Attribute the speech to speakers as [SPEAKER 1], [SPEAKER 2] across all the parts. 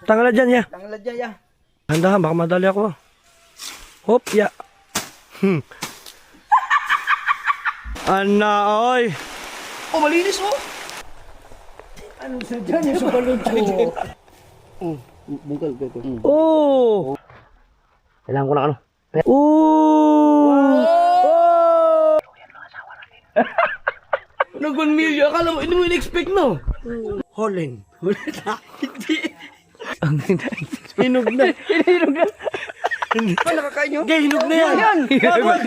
[SPEAKER 1] Tanggalad dyan, ya.
[SPEAKER 2] Tanggalad dyan, ya.
[SPEAKER 1] Handahan, baka madali ako. Hop, ya. Ana, oy.
[SPEAKER 2] Oh, malinis oh.
[SPEAKER 1] Anong sadya niya sa balon ko?
[SPEAKER 2] Bungkal ko ito.
[SPEAKER 1] Oh!
[SPEAKER 2] Kailangan ko ng ano.
[SPEAKER 1] Oh! Oh!
[SPEAKER 2] Nag-1 million. Akala mo, hindi mo in-expect no?
[SPEAKER 1] Holing.
[SPEAKER 2] Hindi.
[SPEAKER 1] Hinog na.
[SPEAKER 2] Hinog na. Ano nakakain nyo?
[SPEAKER 1] Gay, hinog na yan.
[SPEAKER 2] Yan! Bagod!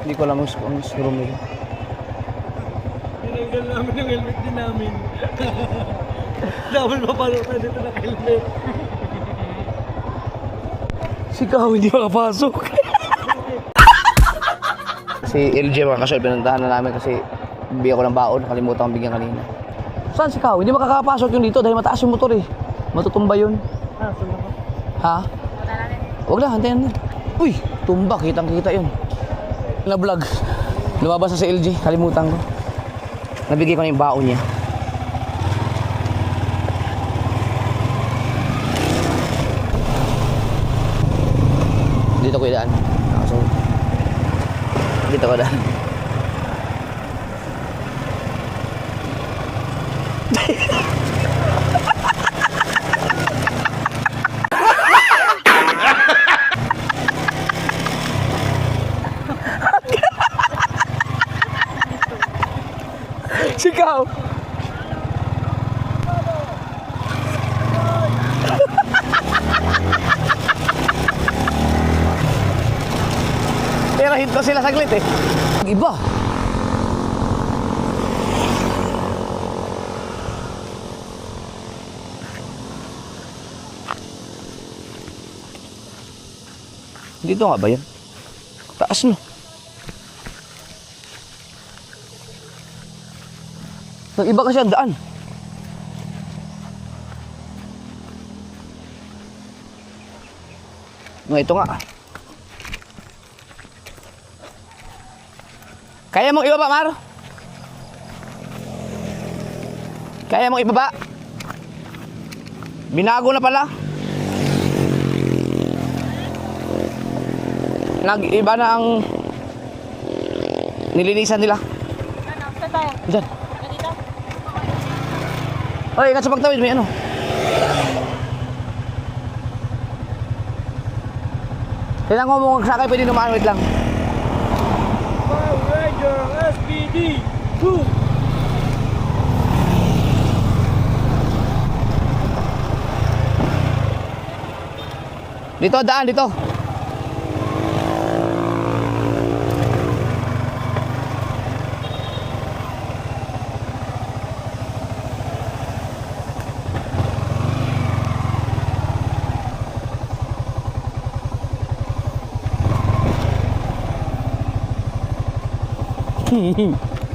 [SPEAKER 2] Hindi ko alam ang room nila.
[SPEAKER 1] Tinanggal namin yung helmet din namin. Dapat mapalok na dito na helmet. Si Kao hindi makapasok.
[SPEAKER 2] Si LJ mga kasol, pinuntahan na namin kasi bigyan ko ng baon. Nakalimutan kong bigyan kanina. Saan si Kao? Hindi makakapasok yung dito dahil mataas yung motor eh. Matutumba yun. Ha? Huwag lang, hantayin na. Uy, tumba. Kitang-kita yun. Na vlog. Lumabas na si LJ. Kalimutan ko. Nabigay ko na yung baon niya. Dito ko idaan. So, dito ko idaan. Sikaw! Pero hinto sila saglit eh. Iba. Dito nga ba yan? Taas no. Nag-iba kasi ang daan. Ito nga. Kaya mong ibaba, Mar? Kaya mong ibaba? Binago na pala. Nag-iba na ang nilinisan nila.
[SPEAKER 3] Saan tayo?
[SPEAKER 2] Diyan.
[SPEAKER 3] Dito?
[SPEAKER 2] Oy, ingat sa pagtawid, may ano. Kailangan mo magsakay, pwede naman, wait lang.
[SPEAKER 1] Power Ranger SPD 2.
[SPEAKER 2] Dito, daan, dito.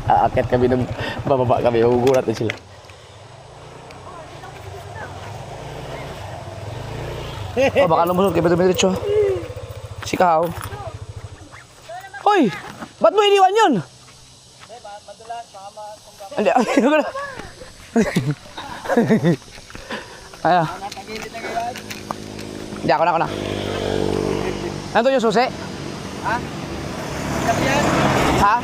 [SPEAKER 2] Aakyat kami ng bababa kami, hugurat din sila. Oh, baka lumusot, kaya dumiretso. Si Kao. Hoy! Ba't mo iniwan yun? Hindi, ayun ko na. Ayan. Hindi, ako na. Nandun yung susi?
[SPEAKER 1] Ha?
[SPEAKER 2] Ha?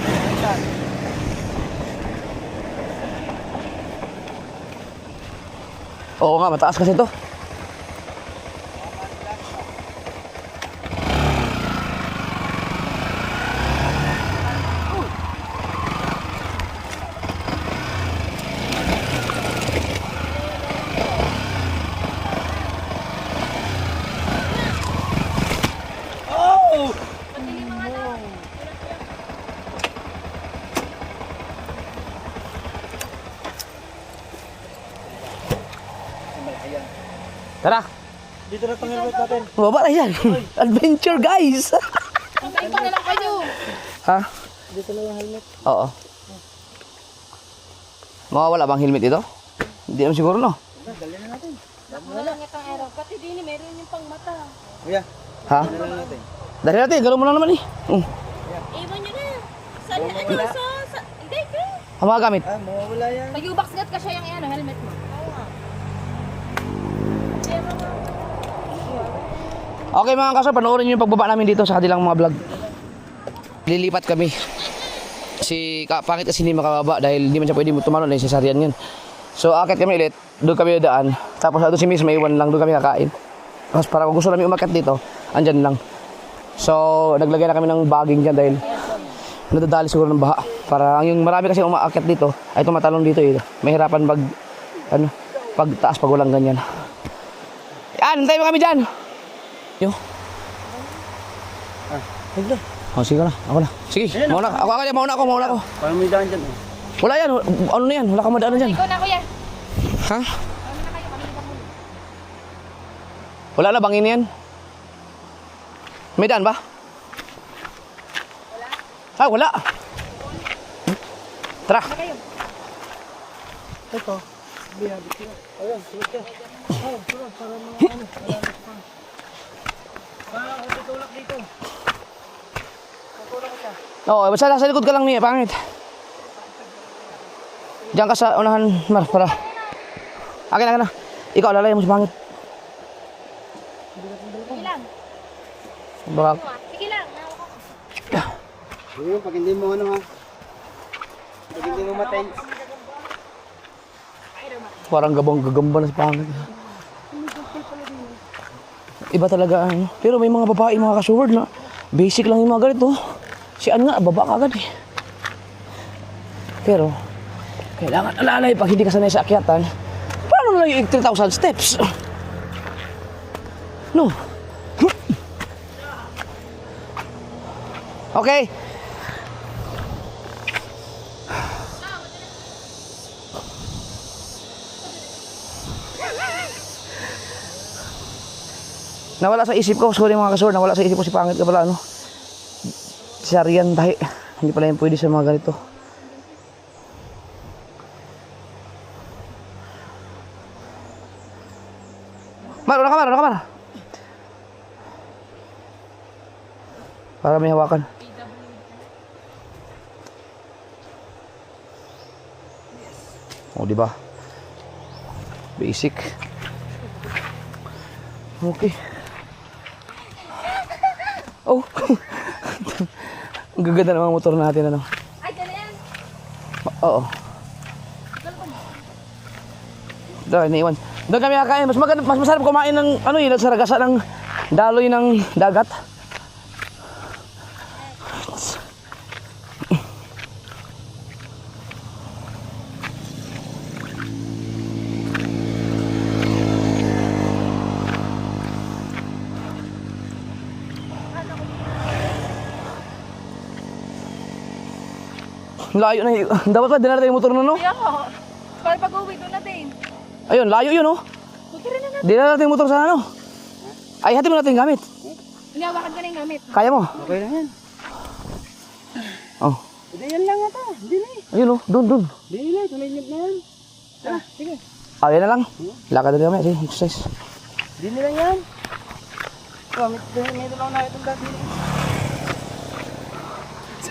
[SPEAKER 2] Oo nga, mataas kasi ito. Tara!
[SPEAKER 1] Dito na itong helmet natin.
[SPEAKER 2] Baba na yan. Adventure, guys!
[SPEAKER 3] Puntayin pa na lang kayo.
[SPEAKER 2] Ha?
[SPEAKER 1] Dito na yung helmet.
[SPEAKER 2] Oo. Mawawala bang helmet dito? Hindi naman siguro, no?
[SPEAKER 1] Dali na natin.
[SPEAKER 3] Wala nga itong araw. Pati din, meron yung pang mata.
[SPEAKER 1] Kuya,
[SPEAKER 2] Ha? Dali natin, gano'n mo lang naman eh.
[SPEAKER 3] Iwan nyo na. Hindi ka.
[SPEAKER 2] Ang mga gamit.
[SPEAKER 1] Mawawala yan.
[SPEAKER 3] Mag-ubaks gat ka siya yung helmet mo.
[SPEAKER 2] Okay mga kaso, panoorin nyo yung pagbaba namin dito sa kanilang mga vlog. Lilipat kami. Si Pangit kasi hindi makababa dahil hindi man siya pwede tumalon dahil sasarian yun. So akit kami ulit, doon kami daan. Tapos doon si Miss may iwan lang, doon kami kakain. Tapos para kung gusto namin umakyat dito, andyan lang. So naglagay na kami ng baging dyan dahil nadadali siguro ng baha. Para yung marami kasi umaakyat dito ay tumatalon dito eh. Mahirapan pagtaas pag walang ganyan. Yan, hintayin mo kami dyan. Yo.
[SPEAKER 1] Tignan.
[SPEAKER 2] Oh, sige na. Ako na. Sige, mauna. Mauna ako.
[SPEAKER 1] Parang may daan dyan eh.
[SPEAKER 2] Wala yan. Ano na yan? Wala kang madaanan dyan.
[SPEAKER 3] Ikaw na, kuya.
[SPEAKER 2] Ha?
[SPEAKER 3] Ano na kayo? Kami na muli.
[SPEAKER 2] Wala na bangin yan? May daan ba? Wala. Wala. Tara.
[SPEAKER 3] Ano kayo?
[SPEAKER 1] Ito. Biyabi ko. Ayun, sulit ka. Sulit. Para mga ano. Para tutulak dito. Tutulak ko siya.
[SPEAKER 2] Oo, basta nasa likod ka lang niya. Pangit. Diyan ka sa unahan, Mar, para. Akin na. Ikaw, lalay mo si Pangit.
[SPEAKER 3] Sige lang.
[SPEAKER 2] Baka,
[SPEAKER 3] Sige lang. Nawak ako.
[SPEAKER 1] Ayun, pag hindi mo ano ha. Pag hindi mo matay.
[SPEAKER 2] parang gagamba na si Pangit. Iba talaga ano. Pero may mga babae, mga ka-sword na basic lang yung mga ganito. Si Ann nga, baba ka agad eh. Pero, kailangan alalay pag hindi ka sanay sa akyatan. Paano mo lang yung 3,000 steps? No. Okay. Nawala sa isip ko, sorry mga kasor, nawala sa isip ko si Pangit ka pala, ano? Si Arian, tahi. Hindi pala yung pwede sa mga ganito. Mar, una ka, Mar. Para may hawakan. Oh, di ba? Basic. Okay. Oh. Ang gaganda ng mga motor natin, ano?
[SPEAKER 3] Ay, dala yan.
[SPEAKER 2] Oo. Doon, iniwan. Doon kami kakain. Mas masarap kumain ng, ano yun, sa ragasa ng daloy ng dagat. Layo na yun. Dapat pa, dinala tayo yung motor na, no?
[SPEAKER 3] Kaya ko. Para pag-uwi doon natin.
[SPEAKER 2] Ayun, layo yun, no?
[SPEAKER 3] Huwag ka rin na natin.
[SPEAKER 2] Dinala natin yung motor sa ano? Ay, hati mo natin yung gamit.
[SPEAKER 3] Hinawakan ka na yung gamit.
[SPEAKER 2] Kaya mo?
[SPEAKER 1] Okay lang yan.
[SPEAKER 2] Oh.
[SPEAKER 1] Hindi yan lang ata. Hindi na eh.
[SPEAKER 2] Ayun, no? Doon.
[SPEAKER 1] Hindi na. Tuminyot na yan. Ah, sige.
[SPEAKER 2] Ayun na lang. Lakad na kami. Sige, exercise.
[SPEAKER 1] Hindi na lang yan. Oh, may dalaw na itong dati.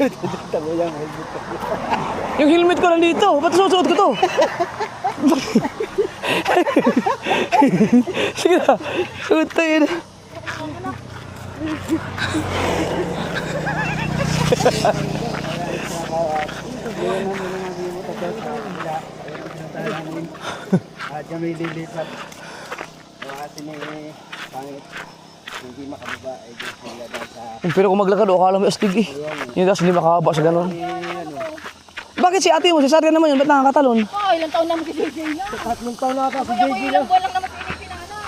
[SPEAKER 1] Tamo yan.
[SPEAKER 2] Yung helmet ko nandito. Ba't suot ko to? Sige na. Suot tayo na.
[SPEAKER 1] At kami lilipat. Yung atin eh, pangit. Hindi makababa ay doon sila dahil sa
[SPEAKER 2] Pero kung maglakad, akala mo astig eh. Yung daw hindi makahaba sa ganun. Bakit si ate mo? Si Sarya naman yun. Ba't nakakatalon?
[SPEAKER 3] Oh, ilang taon naman si JJ na.
[SPEAKER 1] 3 taon na ata si
[SPEAKER 3] Kuya,
[SPEAKER 1] JJ
[SPEAKER 3] ko
[SPEAKER 1] na.
[SPEAKER 3] ilang buwan lang naman pinag pinanganak.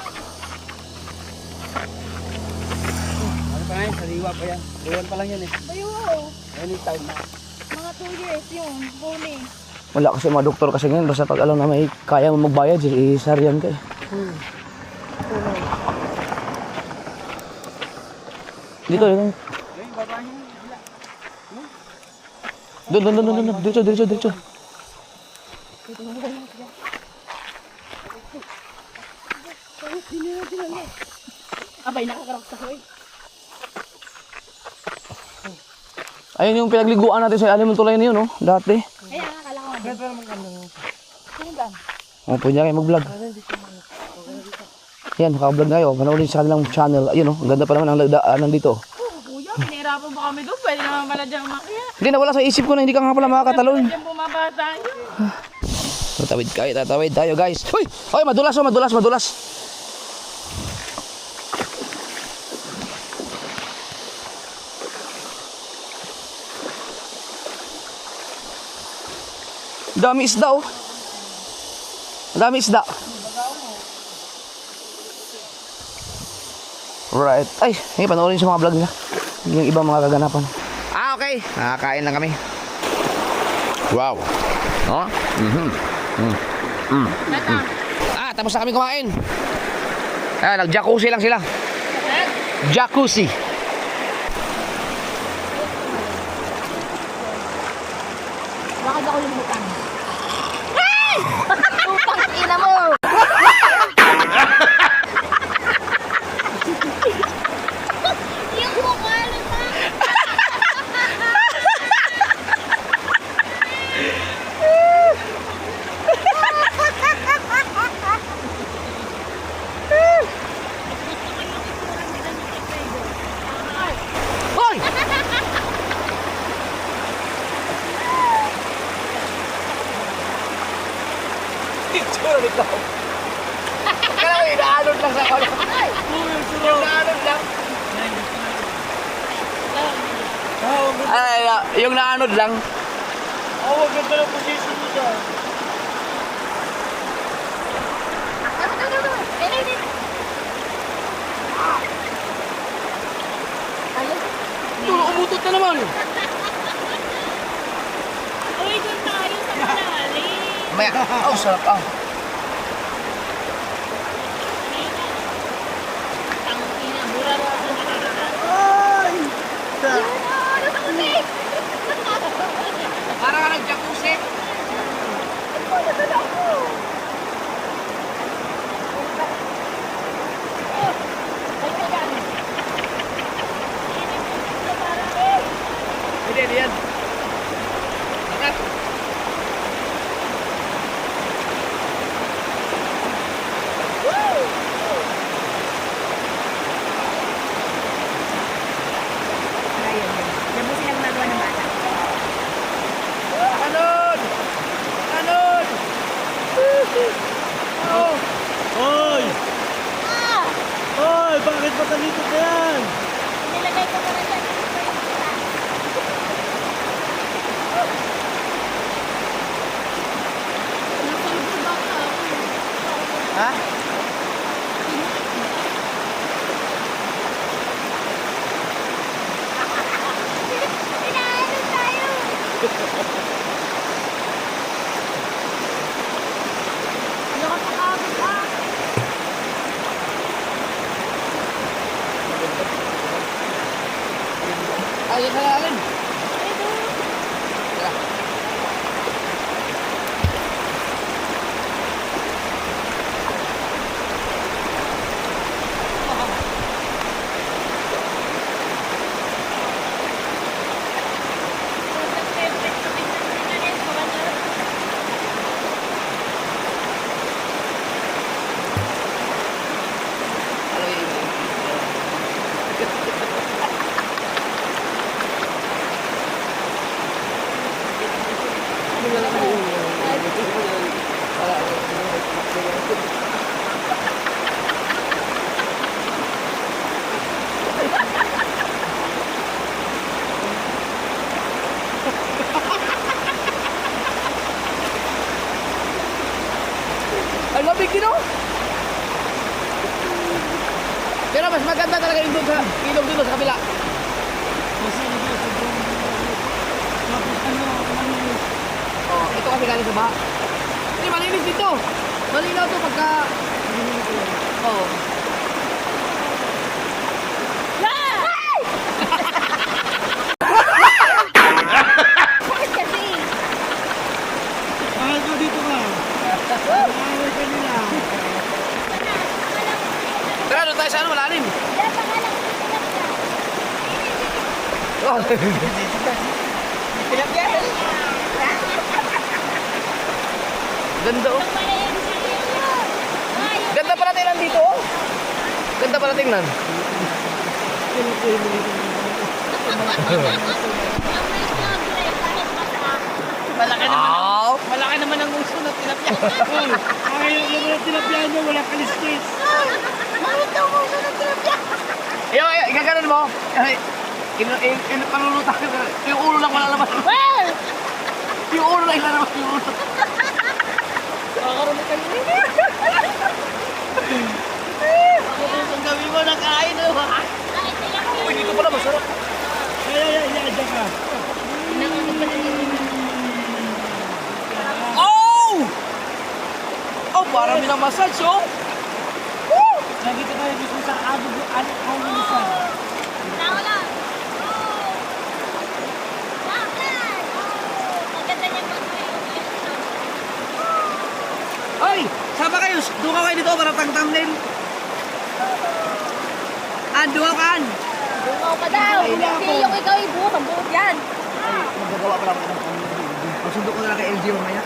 [SPEAKER 1] Ano pa ngayon? Sariwa pa yan. Buwan pa lang yan eh.
[SPEAKER 3] Bayo.
[SPEAKER 1] Anytime na.
[SPEAKER 3] Mga 2 years yun. Buli.
[SPEAKER 2] Wala kasi mga doktor kasi ngayon. Basta pag alam na may kaya mo magbayad, si Saryan ka eh. Dito.
[SPEAKER 1] Ayun, baba niya.
[SPEAKER 2] Doon. Diretso.
[SPEAKER 3] Abay, nakakarap sa hoy.
[SPEAKER 2] Ayun yung pinagliguan natin sa alim ng tulay na yun, oh. Dati.
[SPEAKER 3] Kaya nga, kala ko. Ganda naman kami. Sino ba?
[SPEAKER 2] Oh, pwede na kayo mag-vlog. Yan, naka-vlog na kayo. Panoorin sa kanilang channel. Ayun, oh. Ang ganda pa naman ang daanan dito.
[SPEAKER 3] Kuya, pinahirapan ba kami doon? Pwede naman pala dyan umakyat.
[SPEAKER 2] Hindi, nawala sa isip ko na hindi ka nga pala makakatalon.
[SPEAKER 3] Diyan bumaba tayo.
[SPEAKER 2] Tatawid tayo, guys. Uy! Uy, madulas, oh, madulas. Dami isda, oh. Dami isda. Right. Ay, hey, panoorin sa mga vlog nila. Yung ibang mga kaganapan. Ah, okay. Nakakain lang kami. Wow. Oh? Ah, tapos na kami kumain. Ah, nag-jacuzzi lang sila. Jacuzzi.
[SPEAKER 3] Bakit ako yung butang? Ay! Butang, ina mo! Yung mukha naman!
[SPEAKER 2] Hoy! Itsura nito. Kaya ko inaanod lang sa kanya. Yung naanod lang. Ay, yung naanod lang.
[SPEAKER 1] Oh, ganda na position mo dyan.
[SPEAKER 2] Tulo, umutot na naman.
[SPEAKER 3] Uy, doon tayo sa malalim.
[SPEAKER 2] Maya, oh, sarap ah.
[SPEAKER 3] Ang ina, mura na ako.
[SPEAKER 1] Ay!
[SPEAKER 3] Ano sa kasi?
[SPEAKER 2] Para ka nag-jacuzzi. Hindi yan. Angat.
[SPEAKER 3] Yan po silang nagawa ng bata.
[SPEAKER 2] Anod! Anod! Oh!
[SPEAKER 1] Hoy!
[SPEAKER 3] Ah!
[SPEAKER 1] Hoy! Bakit matalito ka yan?
[SPEAKER 3] Nilagay ko muna dyan.
[SPEAKER 2] Ha?
[SPEAKER 3] Pinaanan tayo! Nakapakabot ah!
[SPEAKER 2] Ayun na natin. Ay, mabig no? Pero mas maganda talaga yung doon sa ilog dito sa kabila. Oh, ito kasi galing sa baha. Hindi, malinis dito. Malinaw to pagka... Oh.
[SPEAKER 3] Bakit kasi?
[SPEAKER 1] Bakit mo dito ka? Nakawal ka nila.
[SPEAKER 2] Tara, doon tayo sa ano, malalim.
[SPEAKER 3] Dahil pangalan ko sila.
[SPEAKER 2] Ganda oh. Ganda pala tingnan dito oh. Ganda pala tingnan.
[SPEAKER 3] Malaki naman ang uso na tilapia.
[SPEAKER 1] Ayaw naman ang tilapia niya, wala kaliskis.
[SPEAKER 3] Bakit daw uso na tilapia?
[SPEAKER 2] Ayaw, igaganon mo. Ay, panulutan ko. Yung ulo lang wala naman.
[SPEAKER 3] Well!
[SPEAKER 2] Yung ulo lang ilalabas yung ulo.
[SPEAKER 3] Kakaroon na kayo. Ako din kung gawin mo na kain.
[SPEAKER 2] Uy, dito pala masarap.
[SPEAKER 1] Ay, dyan ka.
[SPEAKER 2] Oh! Oh, parang minamassage oh.
[SPEAKER 1] Lagi ka tayo dito sa adubuan ang isa.
[SPEAKER 2] Hoy, sama kayo. Doon ka kayo dito para tang-thumbnail. Doon ka kan.
[SPEAKER 3] Bungaw pa daw. Hindi yung ikaw ibuot. Ang buot yan.
[SPEAKER 2] Magagawa pa lang ako ng thumbnail. Masundo ko na lang kay LG mamaya.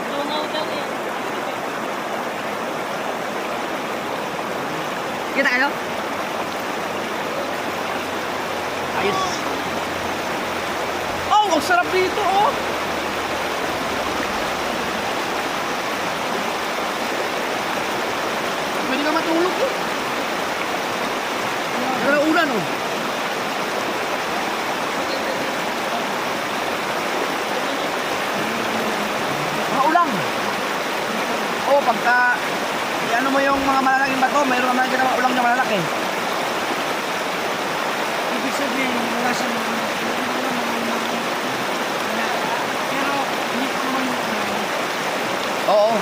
[SPEAKER 3] Bungaw daw yan.
[SPEAKER 2] Kita kayo? Ayos. Oh, ang sarap dito oh. Pwede ka matulog oh. Nagala ulan oh. Mga ulang. Oh, pagka ano mo yung mga malalaking bato, mayroon naman ginawa ulang na malalaki.
[SPEAKER 1] Ibig sabihin, wala siyang pero hindi ko naman
[SPEAKER 2] Oo.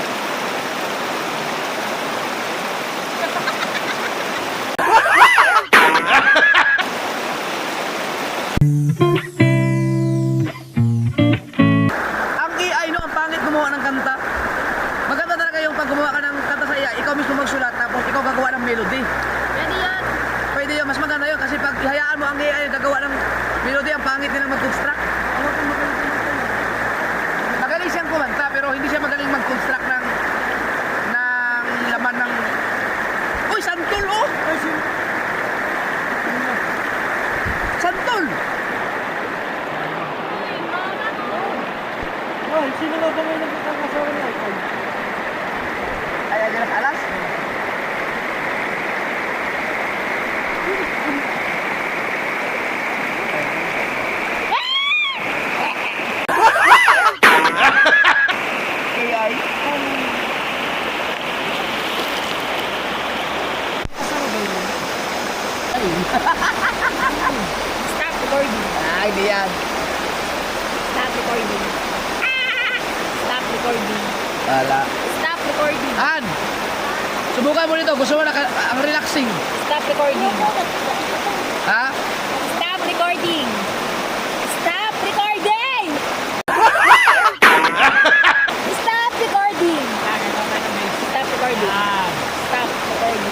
[SPEAKER 2] Ang AI no, ang pangit gumawa ng kanta. Maganda talaga yung pag gumawa ka ng kanta sa AI, ikaw mismo magsulat tapos ikaw gagawa ng melody.
[SPEAKER 3] Pwede yan.
[SPEAKER 2] Pwede yun, mas maganda yun kasi pag ihayaan mo ang AI gagawa ng melody, ang pangit nilang mag-construct. Magaling siyang kumanta pero hindi siya magaling mag-construct ng laman ng... Uy, santol oh! Santol!
[SPEAKER 1] Hoy, sino ba may nagkakasawa na ito?
[SPEAKER 2] Ayaw niya sa alas? AI?
[SPEAKER 3] Stop recording.
[SPEAKER 2] Ah, hindi yan.
[SPEAKER 3] Stop recording. Stop recording.
[SPEAKER 2] Wala.
[SPEAKER 3] Stop recording.
[SPEAKER 2] An! Subukan mo nito. Gusto mo na ang relaxing.
[SPEAKER 3] Stop recording.
[SPEAKER 2] Ha?
[SPEAKER 3] Stop recording. Stop recording. Stop recording. Stop recording. Stop recording.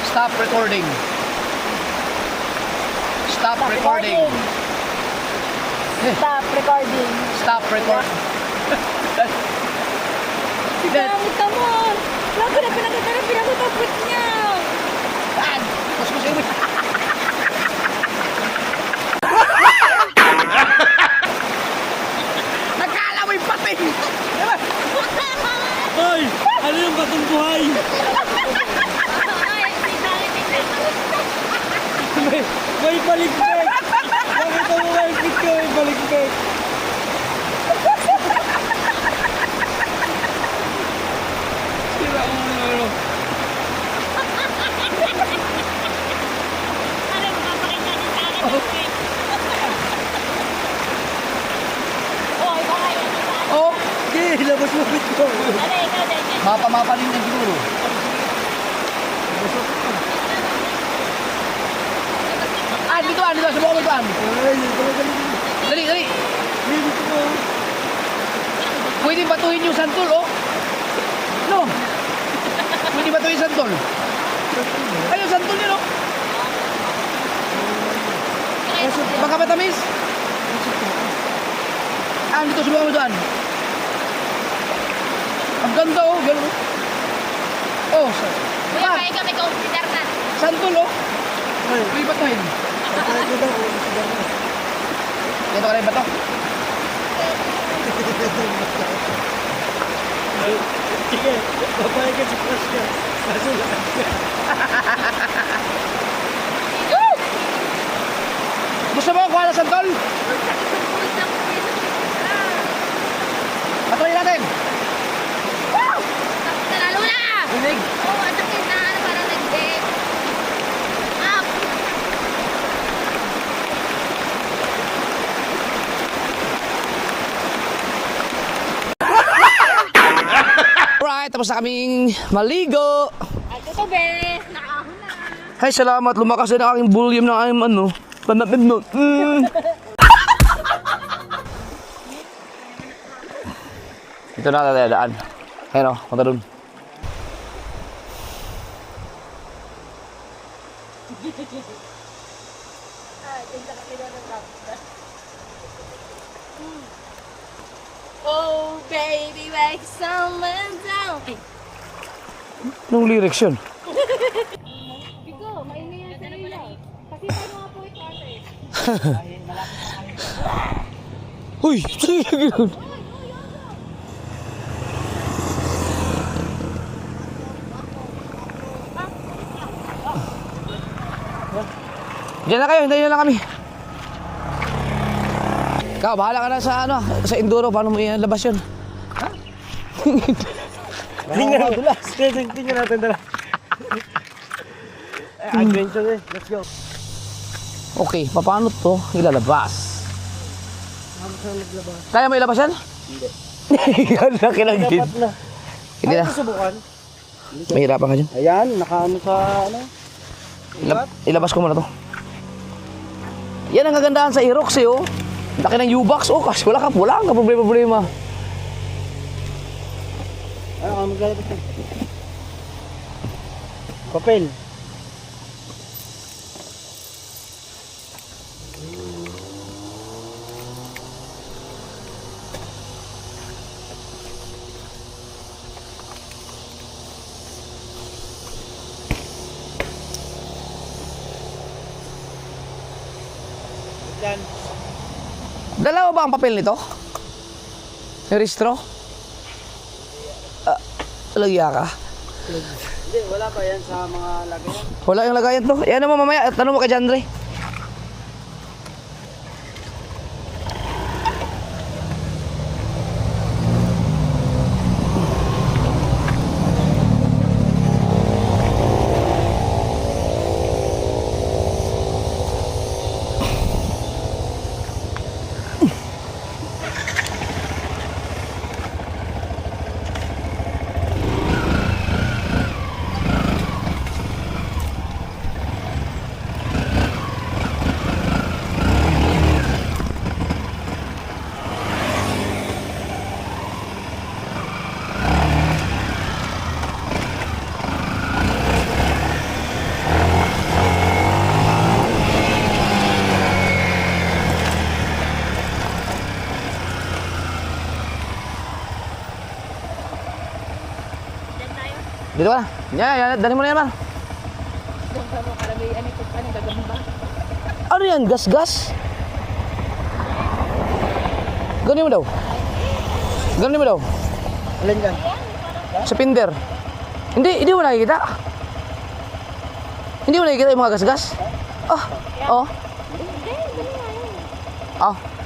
[SPEAKER 3] Stop recording.
[SPEAKER 2] Stop recording. Stop recording.
[SPEAKER 3] Stop recording.
[SPEAKER 2] Stop record.
[SPEAKER 3] Gamit ka mo. Lago na pinagkakapit niya.
[SPEAKER 2] An! Mas gusto mo. Nagkala mo yung pating! Diba?
[SPEAKER 1] Hoy, ano yung batong buhay? May balikpik! Bakit ang mga ipit ko may balikpik? Sira ang ano.
[SPEAKER 2] Oh!
[SPEAKER 1] Sige, labas mo bit ko.
[SPEAKER 2] Mapa-mapa din yan siguro. Dito. Subukan mo dito.
[SPEAKER 1] Ay,
[SPEAKER 2] Dali.
[SPEAKER 1] dito ko.
[SPEAKER 2] Pwede batuhin yung santol, oh. No. Pwede batuhin yung santol. Ay, yung santol yun, oh. Magkapatamis? Dito, subukan mo dyan. Ang ganda oh, gano'n. Oh,
[SPEAKER 3] Kuya, kaya kami consider na.
[SPEAKER 2] santol oh. Lipat na yun. Dito ka rin ba to?
[SPEAKER 1] Sige, papayag ka sa crush ka. Kaso lakas ka.
[SPEAKER 2] Gusto mo kuha na santol? Patuloy natin.
[SPEAKER 3] Nalalo na!
[SPEAKER 2] Inig.
[SPEAKER 3] Oo, ang sakit na. Parang nag-dead. Up!
[SPEAKER 2] Alright, tapos na kaming maligo.
[SPEAKER 3] Ay, ito be. Nakahon na.
[SPEAKER 2] Ay, salamat. Lumakas na aking volume ng aking ano. Panapin nun. Ito na tatayadaan. Ayun o, punta dun.
[SPEAKER 3] Oh, baby, like someone down. Ay,
[SPEAKER 2] Anong lyrics yun?
[SPEAKER 3] Bigo, maingay yan sa ilaw. Kasi tayo mga po ito ate.
[SPEAKER 2] Uy! Sige, gano'n. Diyan na kayo, hintayin na lang kami. Ikaw, bahala ka na sa ano, sa enduro, paano mo ilabas yun?
[SPEAKER 1] Tingnan natin. Tingnan natin dala. Adventure eh. Let's go.
[SPEAKER 2] Okay, paano to ilalabas? Kaya mo ilabas yan? Hindi. Yan, laki lang din.
[SPEAKER 1] Dapat na.
[SPEAKER 2] Hindi na.
[SPEAKER 1] Ay, subukan.
[SPEAKER 2] Mahirapan ka dyan.
[SPEAKER 1] Ayan, nakaano sa ano.
[SPEAKER 2] Ilabas ko muna to. Yan ang kagandahan sa Aerox eh, oh. Laki ng U-Box, oh, kasi wala kang problema.
[SPEAKER 1] Ano ka maglalabas na? Papel. Yan.
[SPEAKER 2] Dalawa ba ang papel nito? Yung restro? Lagya ka?
[SPEAKER 1] Hindi, wala pa yan sa mga lagayan.
[SPEAKER 2] Wala yung lagayan to. Yan naman mamaya, tanong mo kay Jandre. Dito ka na. Yan, dali mo na yan, man.
[SPEAKER 3] Doon ka mo, karami, ano ito, ano, gagamba.
[SPEAKER 2] Ano yan? Gas-gas? Ganin mo daw. Ganin mo daw.
[SPEAKER 1] Alin yan?
[SPEAKER 2] Sa pinder. Hindi mo nakikita. Hindi mo nakikita yung mga gas-gas? Oh.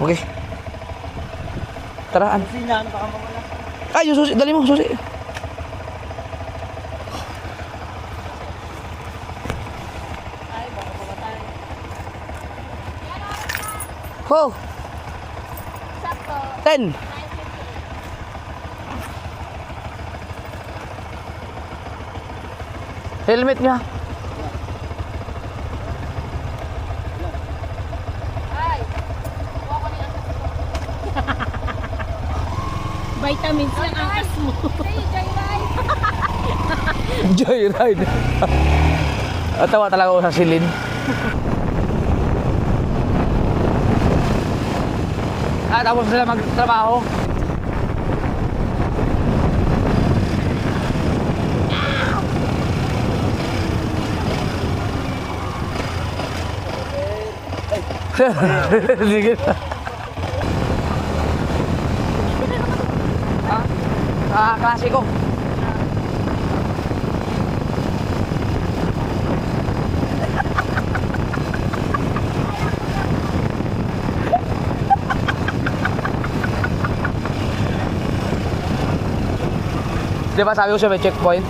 [SPEAKER 2] Okay. Tara, ano?
[SPEAKER 1] Sinan, baka mawala.
[SPEAKER 2] Ay, yung susi. Dali mo, susi.
[SPEAKER 3] Ay, baka pamatay.
[SPEAKER 2] Ho,
[SPEAKER 3] Sakto.
[SPEAKER 2] 10. Helmet niya.
[SPEAKER 3] Ay, kuha ko niya sa ko. Vitamins lang ang kas mo. Ay, joyride.
[SPEAKER 2] Joyride. Tawa talaga ako sa silin. Tapos sila magtrabaho. Sige na. Klasiko. Di ba sabi ko siya may checkpoint?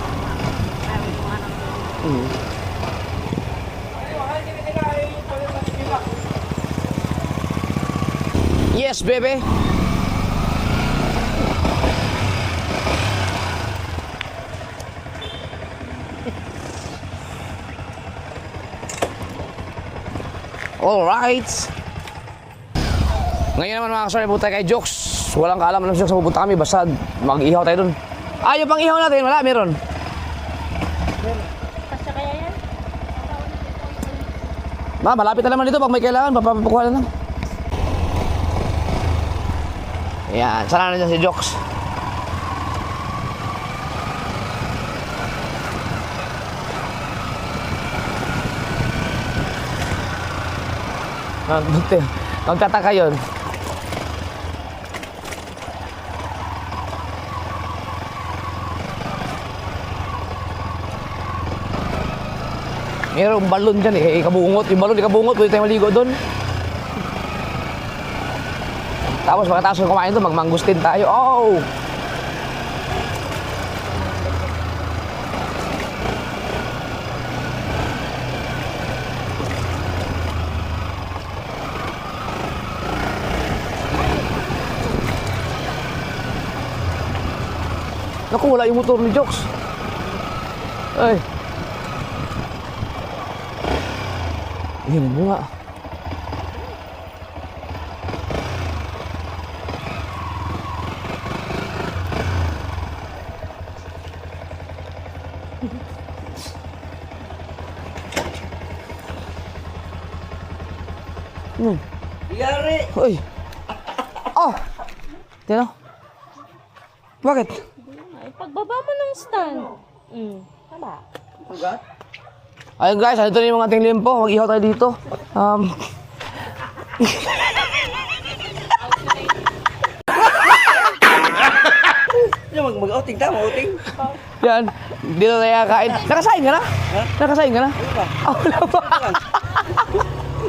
[SPEAKER 2] Yes, baby. Alright. Ngayon naman mga kasari, pupunta kay Jokes. Walang kaalam siya sa pupunta kami, basta mag-ihaw tayo dun. Yung pang ihaw natin, wala, meron.
[SPEAKER 3] Kasya kaya yan?
[SPEAKER 2] Malapit na naman dito, pag may kailangan, papapakuha na lang. Ayan, sana na dyan si Jokes. Magtataka yun. Mayroong balon dyan eh, kabungot. Yung balon, kabungot, pwede tayo maligo doon. Tapos pagkatapos ng kumain doon, magmangustin tayo. Oh! Naku, wala yung motor ni Jokes. Ay. Yan mo nga.
[SPEAKER 1] Yari!
[SPEAKER 2] Uy. Oh! Tino? Bakit?
[SPEAKER 3] Ay, pagbaba mo ng stand. Tama.
[SPEAKER 2] Ayun guys, ito na yung mga ating limpo. Mag-ihaw tayo dito.
[SPEAKER 1] Mag-outing tama, outing.
[SPEAKER 2] Yan. Dito tayo kakain. Nakasain ka na? Nakasain ka na? Wala pa.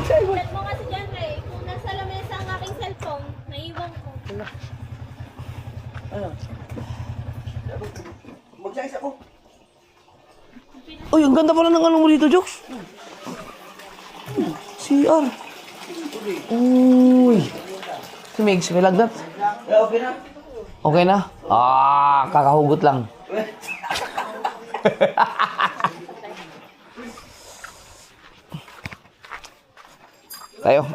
[SPEAKER 3] Set mo kasi dyan, Ray. Kung nasa lamesa ang aking cellphone, naiwan ko.
[SPEAKER 1] Mag-size ako.
[SPEAKER 2] Uy, ang ganda pala ng ano mo dito, Jokes. CR. Uy. Si Migs, may lagnat.
[SPEAKER 1] Okay na.
[SPEAKER 2] Okay na? Kakahugot lang. Tayo.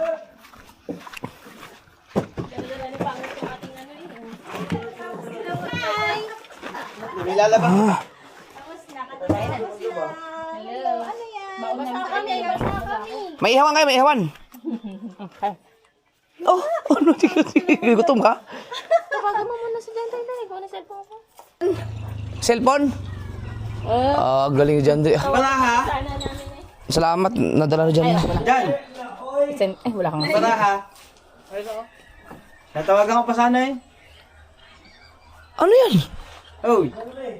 [SPEAKER 1] Nilalabas.
[SPEAKER 3] Basa kami, basa kami.
[SPEAKER 2] May ihawan kayo, may ihawan. Oh, ano? Sige, gutom ka?
[SPEAKER 3] Tawagan mo muna si Jen, Ray. Ikaw na cellphone ko.
[SPEAKER 2] Cellphone? Galing dyan.
[SPEAKER 1] Wala ha?
[SPEAKER 3] Sana namin eh.
[SPEAKER 2] Salamat, nadala na dyan.
[SPEAKER 1] Dyan.
[SPEAKER 3] Wala kang
[SPEAKER 1] Wala ha? Natawagan ko pa sana eh.
[SPEAKER 2] Ano yan?
[SPEAKER 1] Uy.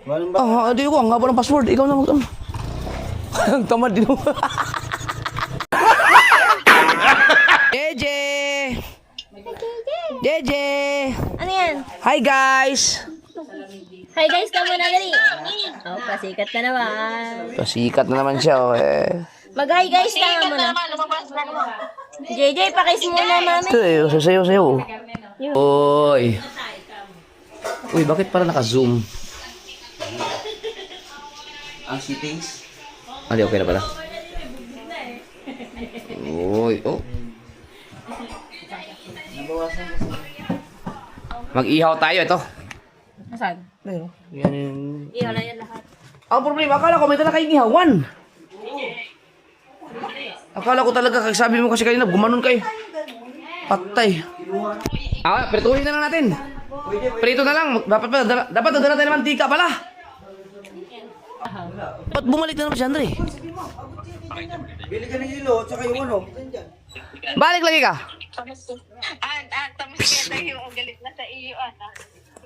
[SPEAKER 1] Walang ba?
[SPEAKER 2] Di ko, ang haba ng password. Ikaw na mag-ano. Ang tamad din mo. Jeje! Jeje!
[SPEAKER 3] Ano yan?
[SPEAKER 2] Hi guys!
[SPEAKER 3] Hi guys, ka muna dali. Oh, pasikat na naman.
[SPEAKER 2] Pasikat na naman siya.
[SPEAKER 3] Mag-hi guys ka muna. JJ, pakis muna mami.
[SPEAKER 2] Ito sayo. Uy. Uy, bakit para naka-zoom?
[SPEAKER 1] Ang settings.
[SPEAKER 2] Di okay na pala. Uy, oh. Mag-ihaw tayo, ito.
[SPEAKER 3] Saan?
[SPEAKER 2] Ayun. Yan yung...
[SPEAKER 3] Ihaw na yan lahat.
[SPEAKER 2] Ang problema, akala ko may dala kayong ihawan. Akala ko talaga, sabi mo kasi kanina, gumanon kayo. Patay. Ah, prituhin na lang natin. Prito na lang. Dapat nadala tayo ng mantika pala. Ba't bumalik na naman si Andre?
[SPEAKER 1] Bili ka ng ilo, tsaka yung ano.
[SPEAKER 2] Balik lagi ka.
[SPEAKER 3] Tapos kaya daw galit na sa iyo,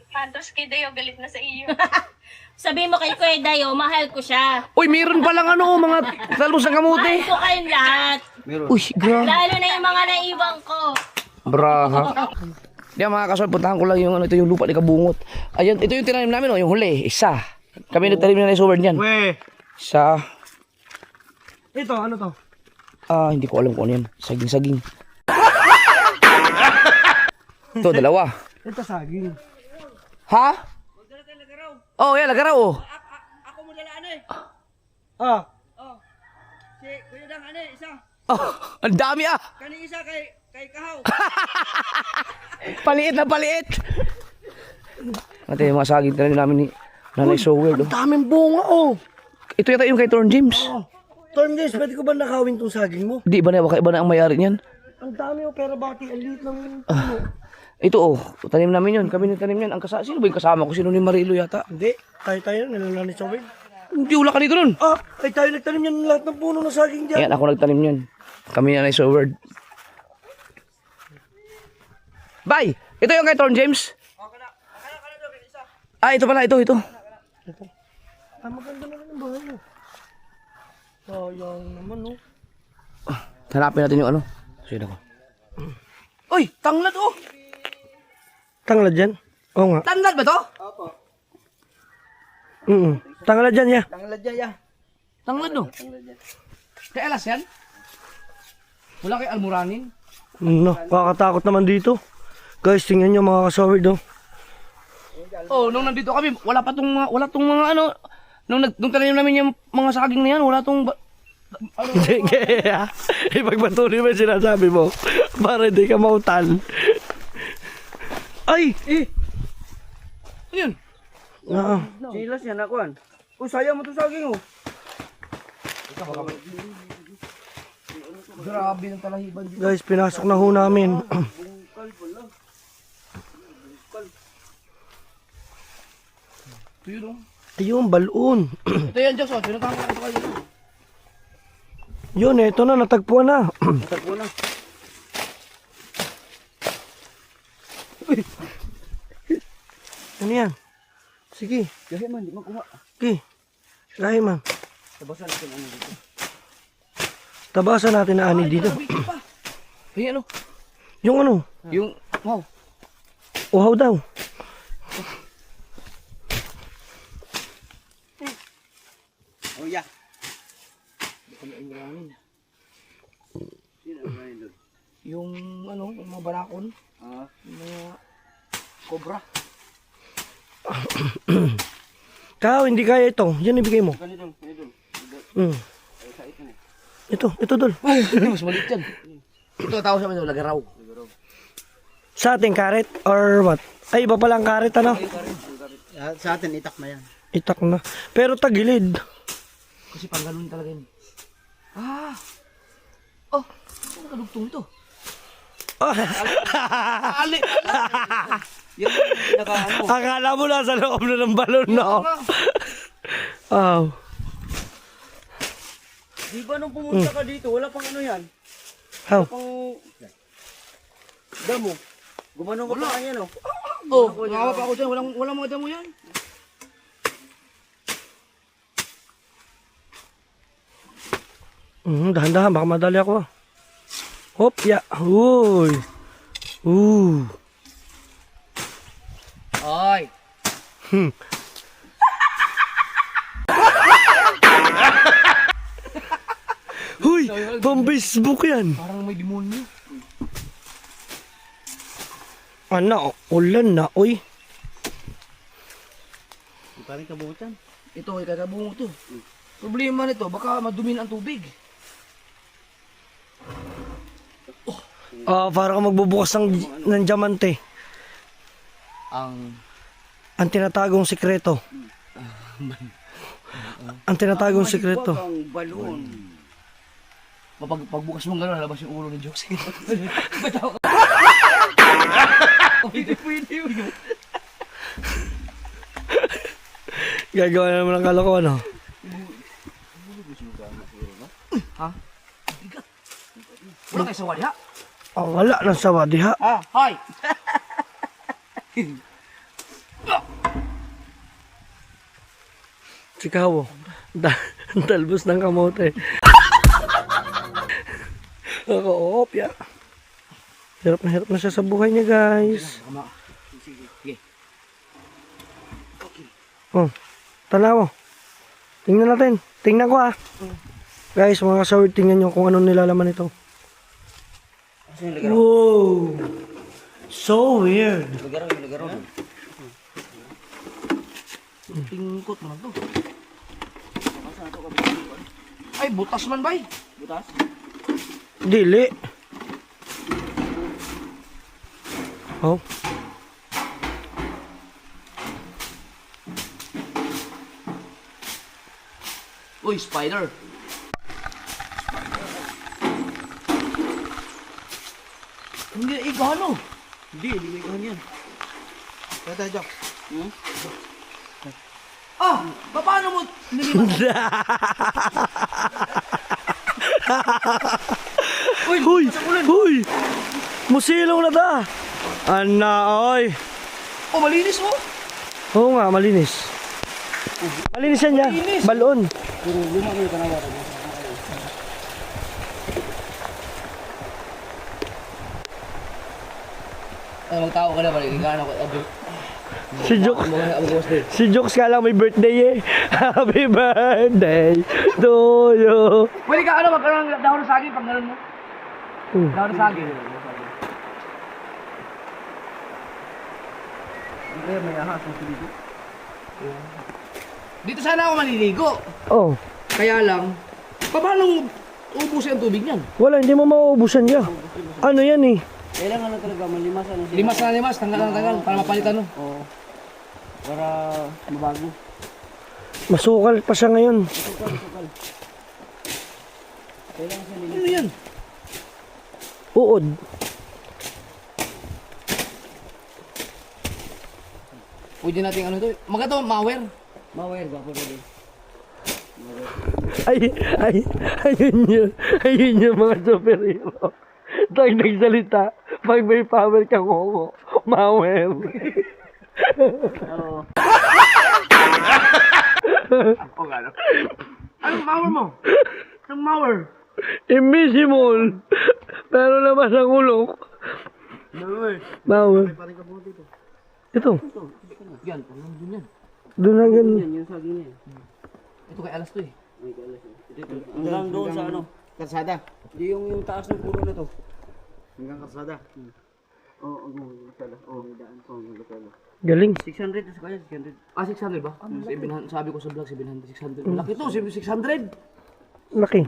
[SPEAKER 3] Tapos kaya daw galit na sa iyo. Sabi mo kay Kuya Dayo, mahal ko siya.
[SPEAKER 2] Uy, meron palang ano, mga talbos ng kamuti.
[SPEAKER 3] Mahal ko kayong lahat.
[SPEAKER 2] Uy, grabe.
[SPEAKER 3] Lalo na yung mga naiwan ko.
[SPEAKER 2] Braha. Yan mga kasol, puntahan ko lang yung ano, ito yung lupa ni Kabungot. Ayun, ito yung tinanim namin, oh, yung huli, isa. Kami nagtanim na ng sober niyan.
[SPEAKER 1] We.
[SPEAKER 2] Isa.
[SPEAKER 1] Ito, ano to?
[SPEAKER 2] Hindi ko alam kung ano yan. Saging-saging. Ito, dalawa.
[SPEAKER 1] Ito saging.
[SPEAKER 2] Ha? Oh, yan, lagaraw, oh.
[SPEAKER 1] Ako mo dala ano eh. Ah. Oh. Si Kuya Dang ano eh, isa.
[SPEAKER 2] Oh, ang dami ah.
[SPEAKER 1] Kani isa kay Kahaw.
[SPEAKER 2] Paliit na paliit. Ate, yung mga saging tinanim namin ni Nanay So Weird, oh.
[SPEAKER 1] Daming bunga oh.
[SPEAKER 2] Ito yata yung kay Torn James.
[SPEAKER 1] Oh. Torn James, pwede ko ba nakawin tong saging mo?
[SPEAKER 2] Di ba na, baka iba na ang mayari niyan?
[SPEAKER 1] Ang dami oh, pero bakit ang liit lang yung
[SPEAKER 2] Ito, oh. Tanim namin yun. Kami nagtanim yan. Sino ba yung kasama ko? Sino ni Marilo yata?
[SPEAKER 1] Hindi, tayo nilala ni Chowin.
[SPEAKER 2] Hindi, wala ka dito nun.
[SPEAKER 1] Ah, ay tayo nagtanim yan lahat ng puno ng saging dyan.
[SPEAKER 2] Ayan, ako nagtanim yan. Kami na So Weird. Bye! Ito yung kay Torn James. Ito pala. Ito.
[SPEAKER 1] Maganda naman yung bahay mo. Sayang naman oh.
[SPEAKER 2] Hanapin natin yung ano. Sige ako. Uy! Tanglad, oh!
[SPEAKER 1] Tanglad dyan? Oo nga.
[SPEAKER 2] Tanglad ba to?
[SPEAKER 1] Tanglad dyan, ya.
[SPEAKER 2] Tanglad, no? Kay Alas yan? Wala kay Almoranin?
[SPEAKER 1] No, kakatakot naman dito. Guys, tingnan nyo mga kasawid oh.
[SPEAKER 2] Oh, nung nandito kami, wala tong mga ano, nung tanim namin yung mga saging na yan, wala tong
[SPEAKER 1] Hindi, kaya ipagpatuloy mo yung sinasabi mo para hindi ka mautal. Ay!
[SPEAKER 2] Ayun.
[SPEAKER 1] Oo.
[SPEAKER 4] Silas yan akuan. Uy, sayang mo to saging oh.
[SPEAKER 2] Grabe ng talahiban dito.
[SPEAKER 1] Guys, pinasok na ho namin.
[SPEAKER 2] Ito yun, oh.
[SPEAKER 1] Ayun, balon.
[SPEAKER 2] Ito yan, Diyos, oh. Pinuntahan ko ito kayo.
[SPEAKER 1] Yun, eto na, natagpuan na.
[SPEAKER 4] Tagpo na.
[SPEAKER 1] Ano yan? Sige,
[SPEAKER 4] Gahi man, di makuha.
[SPEAKER 1] sige. Lahi man.
[SPEAKER 4] Tabasan natin ano dito.
[SPEAKER 1] Tabasan natin na ani dito.
[SPEAKER 2] Ayun, ano?
[SPEAKER 1] Yung ano,
[SPEAKER 2] Yung, wow.
[SPEAKER 1] uhaw daw.
[SPEAKER 4] Oh yeah.
[SPEAKER 2] Yung, ano, yung mga barakon. Yung mga cobra.
[SPEAKER 1] Kao, hindi kaya ito. Yan ibigay mo.
[SPEAKER 4] Ganito.
[SPEAKER 1] Ito dol.
[SPEAKER 2] Mas maliit yan. Ito tawag sa mga lagaraw.
[SPEAKER 1] Sa ating karet or what? Ay, iba palang karet ano?
[SPEAKER 4] Sa atin, itak na yan.
[SPEAKER 1] Itak na. Pero tagilid.
[SPEAKER 2] Kasi pang ganun talaga yun. Oh, ano kadugtong ito? Ali!
[SPEAKER 4] Yan yung pinaka-ano.
[SPEAKER 1] Akala mo nasa loob na ng balon, no? Oh.
[SPEAKER 4] Di ba nung pumunta ka dito, wala pang ano yan?
[SPEAKER 1] How?
[SPEAKER 4] Pang... Damo. Gumanong ka pa yan, oh.
[SPEAKER 2] Oh, ngawa pa ako dyan. Walang mga damo yan.
[SPEAKER 1] Dahan-dahan, baka madali ako. Hop, ya. Uy.
[SPEAKER 2] Ay!
[SPEAKER 1] Huy, pang Facebook yan.
[SPEAKER 2] Parang may demonyo.
[SPEAKER 1] Ano, ulan na, uy.
[SPEAKER 4] Parang kabutan.
[SPEAKER 2] Ito ay kakabungo to. Problema nito, baka madumi na ang tubig.
[SPEAKER 1] Para ka magbubukas ng diamante. Ang tinatagong sikreto. Ang tinatagong sikreto.
[SPEAKER 4] Ang balon.
[SPEAKER 2] Pagbukas mong gano'n, lalabas yung ulo ni Jokes.
[SPEAKER 4] Pwede yun.
[SPEAKER 2] Gagawa na naman ng kalokohan, no?
[SPEAKER 4] Ha? Wala kayo sa wadiha?
[SPEAKER 2] Oh, wala na sa wadiha.
[SPEAKER 4] Ah, hi!
[SPEAKER 2] Si Kawo. Talbos ng kamote. Ako, opya. Hirap na siya sa buhay niya, guys.
[SPEAKER 4] Sige.
[SPEAKER 2] Oh, tanaw. Tingnan natin. Tingnan ko, ah. Guys, mga kasawid, tingnan nyo kung anong nilalaman ito. Wow! So weird.
[SPEAKER 4] Lagaro. Tingkot naman to. Ay, butas man bay. Butas?
[SPEAKER 2] Dili. Oh.
[SPEAKER 4] Uy, spider. Hindi na igano. Hindi na igano yan.
[SPEAKER 1] Kaya Jack.
[SPEAKER 4] Ah, paano mo nilipat?
[SPEAKER 2] Huy! Huy! Musilaw na ta! Ana, oy!
[SPEAKER 4] Oh, malinis mo.
[SPEAKER 2] Oo nga, malinis. Malinis yan niya. Balon.
[SPEAKER 1] Pero luma mo yung kanawa.
[SPEAKER 4] Ay, magtao ka na ba? Igano ko.
[SPEAKER 2] Si Jokes ka lang may birthday eh. Happy birthday to you.
[SPEAKER 4] Pwede ka ano, magkaroon ng dahon ng saging pag gano'n mo. Dahon ng saging.
[SPEAKER 1] Hindi may ahas ng dito.
[SPEAKER 4] Dito sana ako maliligo.
[SPEAKER 2] Oh,
[SPEAKER 4] Kaya lang, paano ubusin ang tubig niyan?
[SPEAKER 2] wala, hindi mo mauubusan niya. Ano yan eh?
[SPEAKER 1] Kailangan na talaga malimasan na siya.
[SPEAKER 4] Limas na limas, tanggal para mapalitan no.
[SPEAKER 1] Oo. Para mabago.
[SPEAKER 2] Masukal pa siya ngayon.
[SPEAKER 1] Kailangan siya
[SPEAKER 4] Ano yan?
[SPEAKER 2] Uod.
[SPEAKER 4] Pwede natin ano to. Magato, mawer.
[SPEAKER 1] mawire ba po rin?
[SPEAKER 2] Ayun yung mga superhero. Tag nagsalita, pag may power kang hongo, mawel.
[SPEAKER 1] Oo.
[SPEAKER 4] O gano? Anong mawer mo? Anong mawer?
[SPEAKER 2] Invisible. Pero labas ang ulok. Mawel.
[SPEAKER 1] Paring ka po dito.
[SPEAKER 2] Ito.
[SPEAKER 4] Yan, nandun yan.
[SPEAKER 2] Doon na ganun.
[SPEAKER 1] Yan yung saging niya.
[SPEAKER 4] Ito kay alas to eh.
[SPEAKER 1] May kalas. Hanggang doon sa ano? Karsada. Hindi yung taas ng puno na to. Hanggang karsada. Oo, karsada. Oo, may daan. Oo, karsada.
[SPEAKER 2] Galing.
[SPEAKER 1] 600 na sa kanya, 600.
[SPEAKER 4] Ah, 600 ba? 700, sabi ko sa vlog, 700, 600. Laki to, 600.
[SPEAKER 2] Laki.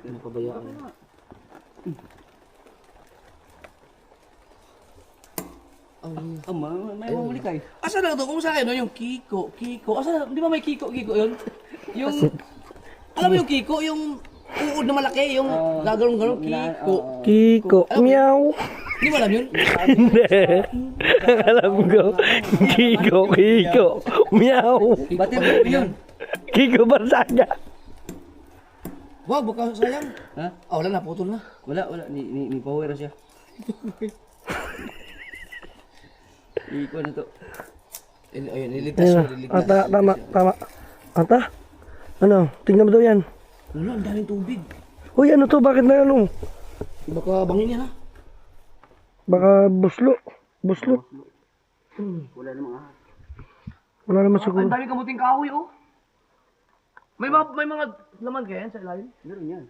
[SPEAKER 4] Napabayaan.
[SPEAKER 1] May mamuli kayo.
[SPEAKER 4] Asa na to? Kung sa akin, no, yung Kiko. Asa, di ba may Kiko yun? Yung, alam mo yung Kiko, yung uod na malaki, yung gagalong-galong Kiko.
[SPEAKER 2] Kiko. Meow.
[SPEAKER 4] Di ba alam yun?
[SPEAKER 2] Hindi. Alam ko. Kiko. Meow.
[SPEAKER 1] Batin mo yun.
[SPEAKER 2] Kiko Barsaga.
[SPEAKER 4] Wow, baka sayang.
[SPEAKER 1] Ha?
[SPEAKER 4] Ah, wala na, putol na.
[SPEAKER 1] Wala. Ni power siya. Iko na to.
[SPEAKER 4] Ayun, niligtas mo, niligtas.
[SPEAKER 2] Ata, tama. Ata? Ano? Tingnan mo daw yan.
[SPEAKER 4] Wala, ang daming tubig.
[SPEAKER 2] Uy, ano to? Bakit na ano?
[SPEAKER 4] Baka bangin yan ha.
[SPEAKER 2] Baka buslo.
[SPEAKER 1] Wala namang ahas.
[SPEAKER 2] Wala naman siguro.
[SPEAKER 4] Ang daming kamuting kahoy oh. May mga laman kaya yan sa ilalim?
[SPEAKER 1] Meron yan.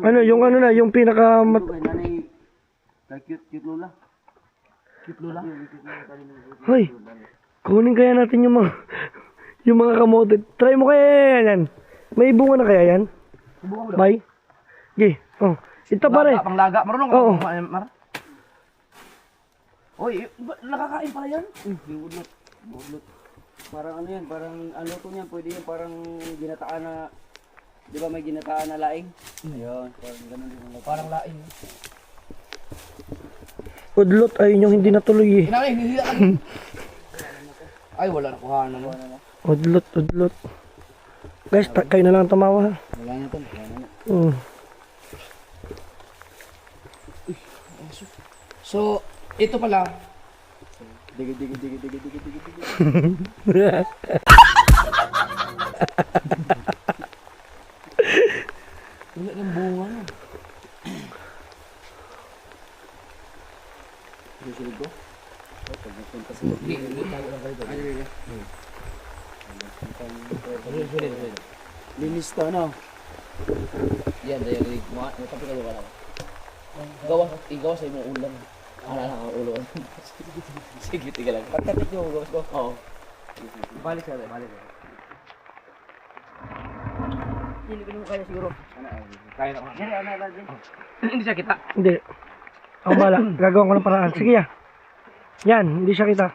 [SPEAKER 2] Ano, yung pinaka...
[SPEAKER 1] Ito kay nanay. Kay cute lola.
[SPEAKER 4] Cute lola.
[SPEAKER 2] Hoy, kunin kaya natin yung mga kamote. Try mo kaya yan. May bunga na kaya yan?
[SPEAKER 4] Subukan mo daw.
[SPEAKER 2] Bye. Okay. Oh. Ito pare.
[SPEAKER 4] Panglaga. Marunong ka
[SPEAKER 2] Oo.
[SPEAKER 4] Mar? Oy, nakakain pala yan?
[SPEAKER 1] Yung udlot. Parang ano yan, parang ano to niyan, pwede yan parang ginataan na, di ba may ginataan na laing? Ayun, parang ganun yung
[SPEAKER 4] Parang lain.
[SPEAKER 5] Udlot, ayun yung hindi natuloy eh.
[SPEAKER 4] Inangay, hindi ka. Ay, wala na kuha na mo.
[SPEAKER 5] Udlot, udlot. Guys, kayo na lang tumawa.
[SPEAKER 1] Wala na to. Wala na.
[SPEAKER 4] So, ito pala.
[SPEAKER 1] Digi, digi, digi, digi, digi, digi, digi.
[SPEAKER 4] Wala ng bunga na.
[SPEAKER 1] Susunod ko? Pag nagpunta sa
[SPEAKER 4] Hindi, tago lang kayo.
[SPEAKER 1] linis to, no?
[SPEAKER 4] Yan, dahil mga tapos kayo ka lang. Igawa sa imong ulam. Ala lang ang ulo. Sige, tiga lang. Pagkapit nyo, gawas ko. Oo. Balik sa balik. Hindi ko kaya siguro. Kaya na ako. Hindi siya kita.
[SPEAKER 5] Hindi. Ako bala. Gagawin ko ng paraan. Sige ya. Yan, hindi siya kita.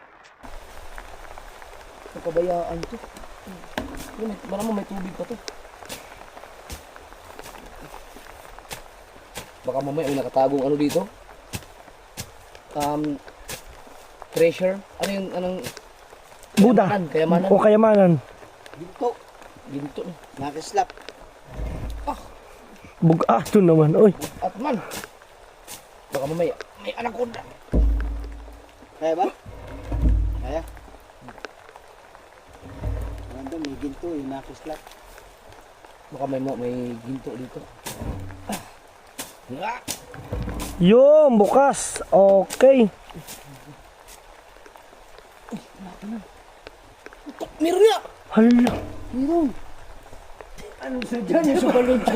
[SPEAKER 4] Kabayaan to. Yun, malamang may tubig pa to. Baka mamaya may nakatagong ano dito. Treasure. Ano yung anong
[SPEAKER 5] Buda.
[SPEAKER 4] kayamanan?
[SPEAKER 5] O kayamanan.
[SPEAKER 1] Ginto.
[SPEAKER 4] Ginto.
[SPEAKER 1] Nakislap.
[SPEAKER 5] Bugato naman. Oy.
[SPEAKER 4] At man. Baka mamaya may anaconda.
[SPEAKER 1] Kaya ba? Kaya? Ganda, may ginto eh. Nakislap.
[SPEAKER 4] Baka may ginto dito. Ah!
[SPEAKER 5] Yung bukas. Okay.
[SPEAKER 4] Meron niya!
[SPEAKER 5] Hala.
[SPEAKER 1] Meron. Ano sa dyan yung subalod ko?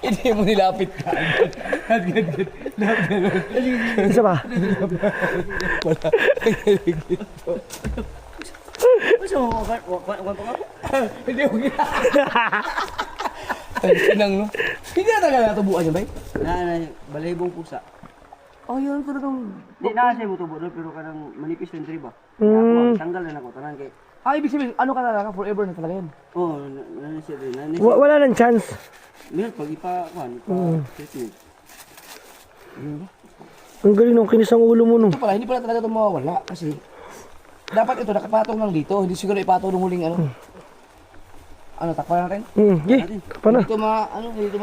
[SPEAKER 4] Hindi mo nilapit ka.
[SPEAKER 5] Isa ba?
[SPEAKER 1] Gusto mo, wag pa nga?
[SPEAKER 4] Hindi mo Ay, sinang no? Hindi na talaga natubuan niya, bay?
[SPEAKER 1] Balibong pusa.
[SPEAKER 4] Oh, yun talagang...
[SPEAKER 1] Di na siya mo tubo doon, pero kanang manipis yung triba. Tanggal na ako, tanan kay...
[SPEAKER 4] Ah, ibig sabihin, ano ka talaga? Forever na talaga yan.
[SPEAKER 1] Oo, nanasya rin.
[SPEAKER 5] Wala nang chance.
[SPEAKER 1] Meron, pag treatment.
[SPEAKER 5] Ang galing nung kinis ang ulo mo no.
[SPEAKER 4] Ito pala, hindi pala talaga ito mawawala. Kasi, dapat ito nakapatong lang dito. Hindi siguro ipatong ng huling ano. Ano, takpan natin?
[SPEAKER 5] Pa na.
[SPEAKER 4] Dito dito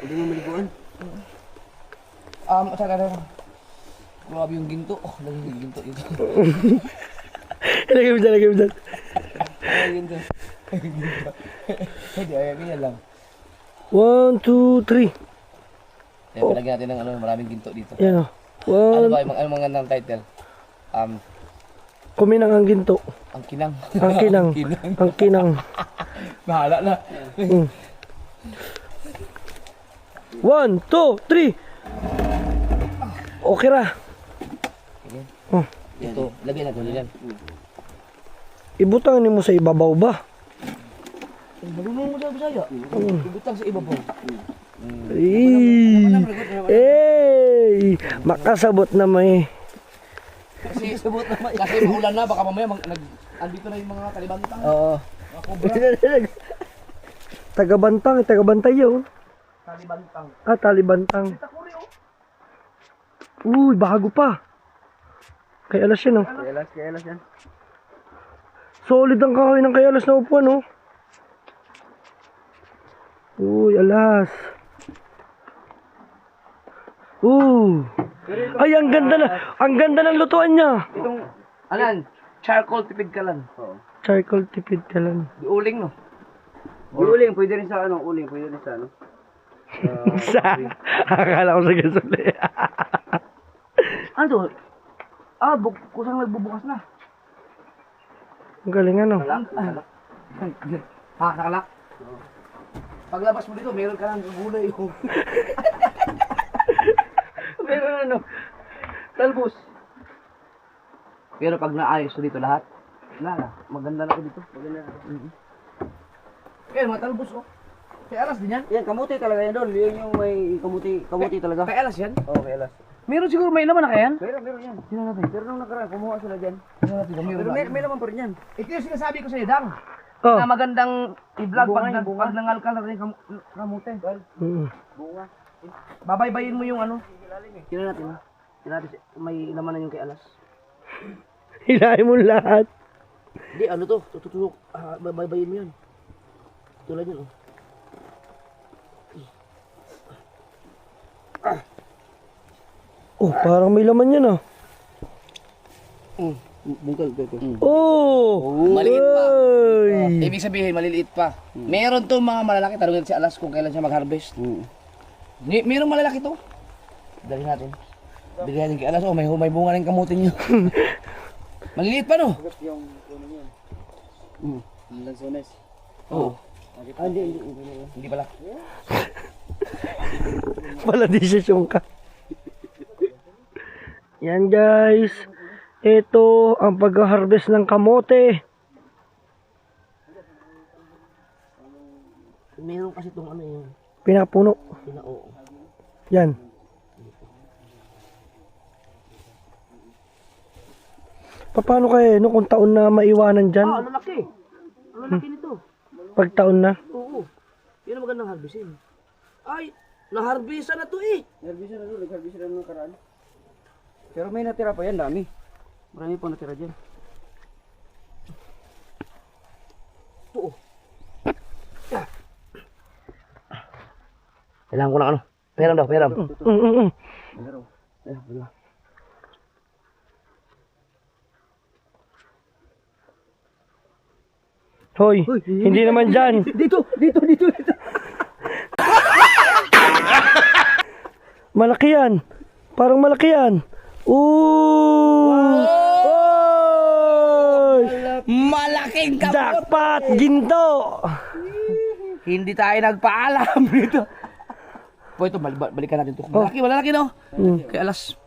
[SPEAKER 1] Hindi mo maliguan.
[SPEAKER 4] Saka grabe yung ginto. Oh, lagi yung ginto dito.
[SPEAKER 5] Lagay mo dyan, lagay mo dyan.
[SPEAKER 4] Ay, ginto. Hindi, ay, ganyan lang.
[SPEAKER 5] 1, 2, 3.
[SPEAKER 4] Kaya palagyan natin ng maraming ginto dito.
[SPEAKER 5] Yan o.
[SPEAKER 4] Ano
[SPEAKER 5] 1.
[SPEAKER 4] ba, ano mga gandang title?
[SPEAKER 5] Kuminang ang ginto.
[SPEAKER 4] Ang kinang.
[SPEAKER 5] Ang kinang. Ang kinang.
[SPEAKER 4] Bahala na.
[SPEAKER 5] 1, 2, 3. Okay ra. Oh.
[SPEAKER 4] Ito, lagyan natin yan.
[SPEAKER 5] Ibutang ni mo sa ibabaw ba?
[SPEAKER 4] Marunong mo sa Bisaya. Ibutang sa iba po.
[SPEAKER 5] Makasabot na may.
[SPEAKER 4] Kasi maulan na, baka mamaya andito na yung mga kalibantang.
[SPEAKER 1] Oo.
[SPEAKER 5] Tagabantay yun.
[SPEAKER 4] Kalibantang.
[SPEAKER 5] Talibantang. Uy, bago pa. Kay alas yan, oh.
[SPEAKER 1] Kaya alas yan.
[SPEAKER 5] Solid ang kahoy ng kay alas na upuan, oh. Uy, alas. Ay, ang ganda ng lutuan niya.
[SPEAKER 4] Itong, charcoal tipid ka lang.
[SPEAKER 5] Charcoal tipid ka lang.
[SPEAKER 4] Di uling, no?
[SPEAKER 1] Uling, pwede rin sa ano, pwede rin sa ano.
[SPEAKER 5] Akala ko sa gasoli.
[SPEAKER 4] Ano to? Kusang nagbubukas na.
[SPEAKER 5] Ang galing ano.
[SPEAKER 4] Nakalak? Paglabas mo dito, meron ka ng gulay. Meron talbos. Pero pag naayos ko dito lahat, maganda na ako dito. Maganda na ako. Kaya mga talbos, oh. Kaya alas din yan?
[SPEAKER 1] Yan, kamuti talaga yan doon. Yun yung may kamuti talaga.
[SPEAKER 4] Kaya alas yan?
[SPEAKER 1] Oo, kay alas.
[SPEAKER 2] Meron siguro may laman na kaya yan?
[SPEAKER 1] Meron yan.
[SPEAKER 2] Tingnan natin.
[SPEAKER 1] Pero nung nakaraan, kumuha sila dyan.
[SPEAKER 2] Tingnan natin kung meron
[SPEAKER 1] Pero
[SPEAKER 2] ba.
[SPEAKER 1] may laman pa rin yan.
[SPEAKER 2] Ito yung sinasabi ko sa'yo, Dang.
[SPEAKER 5] Oh.
[SPEAKER 2] Na magandang i-vlog
[SPEAKER 1] Bunga
[SPEAKER 2] pag,
[SPEAKER 1] yung bunga.
[SPEAKER 2] pag nangalkal na rin yung kamote.
[SPEAKER 5] Mm.
[SPEAKER 1] Bunga.
[SPEAKER 2] Babaybayin mo yung ano. Tingnan natin. Tingnan natin kung may laman na yung kay Alas.
[SPEAKER 5] Hilahin mo lahat.
[SPEAKER 2] Hindi, ano to? Tututok. Babaybayin mo yun. Tulad yun, oh.
[SPEAKER 5] Oh, parang may laman yan ah.
[SPEAKER 1] Bungkal, bebe.
[SPEAKER 5] Oh!
[SPEAKER 2] Maliit pa.
[SPEAKER 5] Oy!
[SPEAKER 2] Ibig sabihin, maliliit pa. Meron to mga malalaki. Tanungin si Alas kung kailan siya mag-harvest. Meron malalaki to. Dali natin. Bigyan natin kay Alas. Oh, may bunga rin kamutin nyo. Maliliit pa, no?
[SPEAKER 1] Yung ano yan. Lansones.
[SPEAKER 2] Oo.
[SPEAKER 1] Hindi.
[SPEAKER 2] Hindi pala.
[SPEAKER 5] Pala desisyon ka. Yan guys. Ito ang pag-harvest ng kamote.
[SPEAKER 2] Meron kasi itong ano yun.
[SPEAKER 5] Pinapuno.
[SPEAKER 2] Oo.
[SPEAKER 5] Yan. Paano kaya no kung taon na maiwanan dyan?
[SPEAKER 2] Ang laki. Ang laki nito.
[SPEAKER 5] Pag taon na?
[SPEAKER 2] Oo. Yan ang magandang harvestin. Ay, naharvesta na to eh.
[SPEAKER 1] Nag-harvest na doon. Nag-harvest na nung nakaraan. Pero may natira pa yan, dami. Marami pang natira dyan.
[SPEAKER 2] Oo. Kailangan ko ng ano. Peram daw, peram.
[SPEAKER 1] Pero,
[SPEAKER 5] Hoy, hindi naman dyan.
[SPEAKER 1] Dito.
[SPEAKER 5] Malaki yan. Parang malaki yan. Ooh! Oy!
[SPEAKER 2] Malaking kamote.
[SPEAKER 5] Jackpot! Ginto!
[SPEAKER 2] Hindi tayo nagpaalam dito. Po, ito, balikan natin ito. Malaki, no? Kay Alas.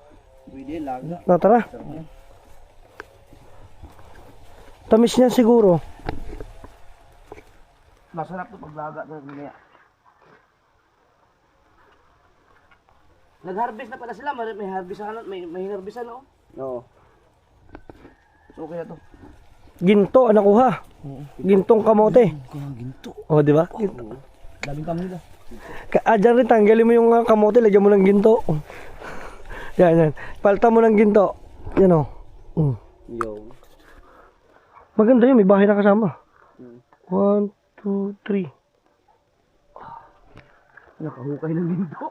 [SPEAKER 1] Pwede, laga.
[SPEAKER 5] Na, tara. Tamis niya siguro.
[SPEAKER 2] Masarap to paglaga ng minaya. Nag-harvest na pala sila. May harvestan, may harvestan na, oh.
[SPEAKER 1] Oo.
[SPEAKER 2] So, okay na to.
[SPEAKER 5] Ginto ang nakuha. Gintong kamote.
[SPEAKER 2] Ginto.
[SPEAKER 5] O, di ba? Ginto.
[SPEAKER 2] Daming kami nila.
[SPEAKER 5] Dyan rin, tanggalin mo yung kamote, lagyan mo ng ginto. Yan. Palta mo ng ginto. Yan o.
[SPEAKER 1] Yo.
[SPEAKER 5] Maganda yun, may bahay na kasama. 1, 2, 3.
[SPEAKER 2] Nakahukay ng ginto.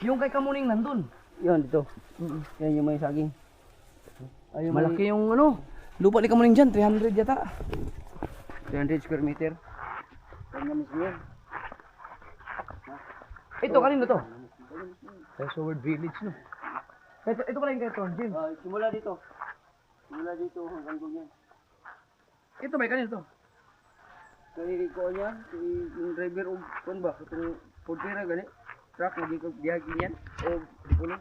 [SPEAKER 2] Yung kay Kamuning nandun.
[SPEAKER 1] Yan, dito. Yan yung may saging. Ay, yung
[SPEAKER 2] Malaki yung ano. Lupa ni Kamuning dyan, 300 yata.
[SPEAKER 1] 300 square meter. Kanya mismo yan.
[SPEAKER 2] Ito, kanino to? Kay Soward Village, no? Ito pala yung kay Torn Jim.
[SPEAKER 1] Simula dito. Simula dito hanggang doon yan.
[SPEAKER 2] Ito ba, kanino to?
[SPEAKER 1] Kaya ko niya, yung driver o kung ba, itong food pera gani. Truck, lagi ko biyagin yan. O, puno.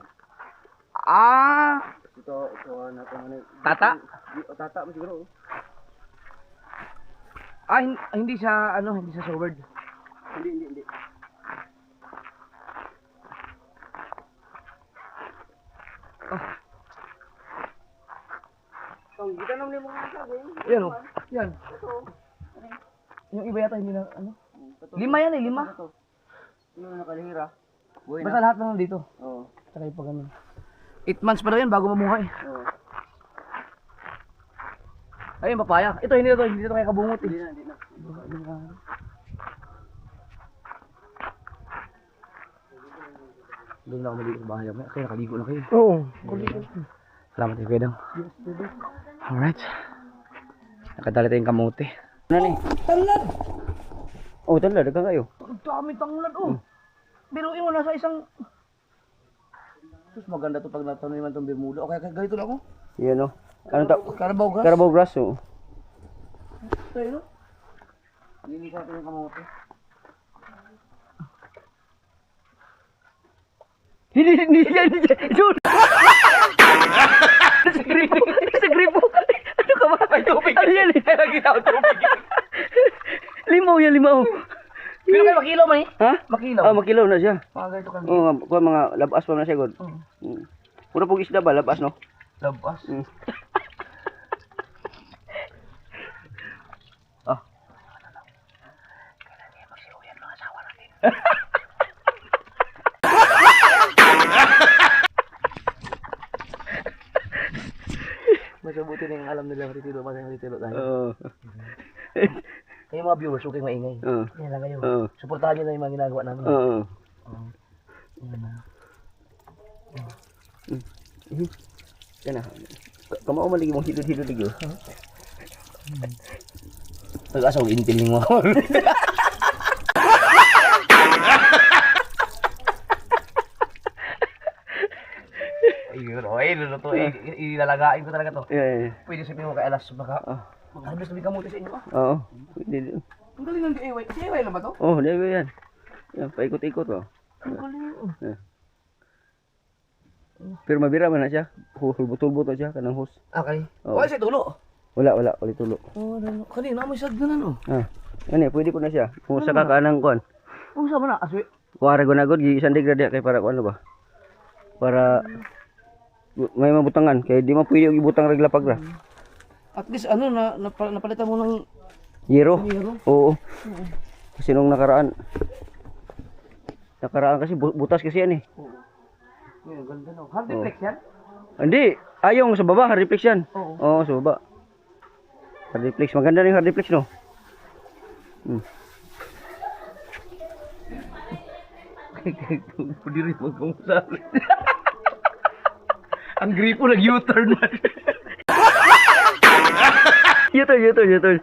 [SPEAKER 2] Ah!
[SPEAKER 1] Ito ano ito.
[SPEAKER 2] Tata?
[SPEAKER 1] O, tata mo siguro.
[SPEAKER 2] Ah, hindi siya, ano, hindi siya Soward.
[SPEAKER 1] Hindi. Ang kita naman yung mga saging.
[SPEAKER 2] Yan, oh. Yan. Yung iba yata hindi na, ano? 5 yan eh, 5.
[SPEAKER 1] Ano nakalihira? Buhay
[SPEAKER 2] Basta
[SPEAKER 1] na.
[SPEAKER 2] lahat na nandito.
[SPEAKER 1] Oo.
[SPEAKER 2] Tsaka yung pag ano. 8 months pa daw yan bago mamuhay.
[SPEAKER 1] Oo.
[SPEAKER 2] Ayun, papaya. Ito, hindi na to. Hindi na to kaya kabungot eh.
[SPEAKER 1] Hindi na.
[SPEAKER 2] Doon lang ako maligo sa bahay. Kaya nakaligo na kayo.
[SPEAKER 5] Oo.
[SPEAKER 2] Salamat kayo, Kuya Dang. Alright. Nakadali tayong kamote.
[SPEAKER 1] Ano ni?
[SPEAKER 2] Tanglad!
[SPEAKER 1] Oh, tala, dagang kayo.
[SPEAKER 2] Ang dami tanglad, oh. Biruin mo, nasa isang... Sus, maganda to pag nataniman itong Bermuda. Okay, ganito lang, oh.
[SPEAKER 1] Yan o. Ano ta?
[SPEAKER 2] Carabao grass.
[SPEAKER 1] Carabao grass o.
[SPEAKER 2] Tayo, no? Hindi sa atin yung kamote. Hindi siya. Jun! Sa gripo. Ano ka ba? May tubig. Ano yan? Lagi na tubig. Limaw yan, limaw. Pero kayo makilaw man eh.
[SPEAKER 1] Ha?
[SPEAKER 2] Makilaw.
[SPEAKER 1] Oh, makilaw na siya.
[SPEAKER 2] Mga ganito kami.
[SPEAKER 1] Oh, kuha mga labas pa na siya god. Puro pong isda ba labas no?
[SPEAKER 2] Labas.
[SPEAKER 1] Mm.
[SPEAKER 2] Mas mabuti na yung alam nila matitilo pa tayo matitilo tayo.
[SPEAKER 1] Oo.
[SPEAKER 2] Kayo mga viewers, huwag kayong maingay.
[SPEAKER 1] Oo.
[SPEAKER 2] Yan lang kayo.
[SPEAKER 1] Oo.
[SPEAKER 2] Suportahan nyo na yung mga ginagawa namin.
[SPEAKER 1] Oo.
[SPEAKER 2] Yan na.
[SPEAKER 1] Yan na. Kamao maligi mong hidod-hidod lagi.
[SPEAKER 2] Pag-asaw, intiling mo ako. Ayun, ay, luluto. Ilalagain ko talaga to.
[SPEAKER 1] Yeah.
[SPEAKER 2] Pwede sabihin mo kay Alas, baka mag-harvest na may kamuti sa inyo ah.
[SPEAKER 1] Oo. Hindi.
[SPEAKER 2] Ang galing ng DIY. DIY lang ba to?
[SPEAKER 1] Oh, di ba yan? Yan, paikot-ikot oh.
[SPEAKER 2] Ang galing.
[SPEAKER 1] Pero mabira man na siya. Hulbot-hulbot siya kanang hose.
[SPEAKER 2] Okay.
[SPEAKER 1] Oo.
[SPEAKER 2] Okay, siya tulo.
[SPEAKER 1] Wala, ulit tulo.
[SPEAKER 2] Oh, kanina may sagdanan oh.
[SPEAKER 1] Ano, pwede ko na siya. Kung sa kakanang kuan.
[SPEAKER 2] Kung saan mo na, aswi.
[SPEAKER 1] Kuwara ko na god, isang degrada kay para kuan ba? Para may mabutangan kay di man pwede og ibutang reglapag ra.
[SPEAKER 2] At least ano napalitan mo ng
[SPEAKER 1] Yero.
[SPEAKER 2] Yero?
[SPEAKER 1] Oo. Kasi nung nakaraan kasi butas kasi yan eh.
[SPEAKER 2] Ang ganda no. Hard reflex yan?
[SPEAKER 1] Hindi, ayong sa baba, hard reflex yan.
[SPEAKER 2] Oo.
[SPEAKER 1] Oo, sa baba. Hard reflex, maganda rin hard reflex no.
[SPEAKER 2] Pwede rin magkamusali. Ang gripo nag-U-turn na.
[SPEAKER 1] U-turn.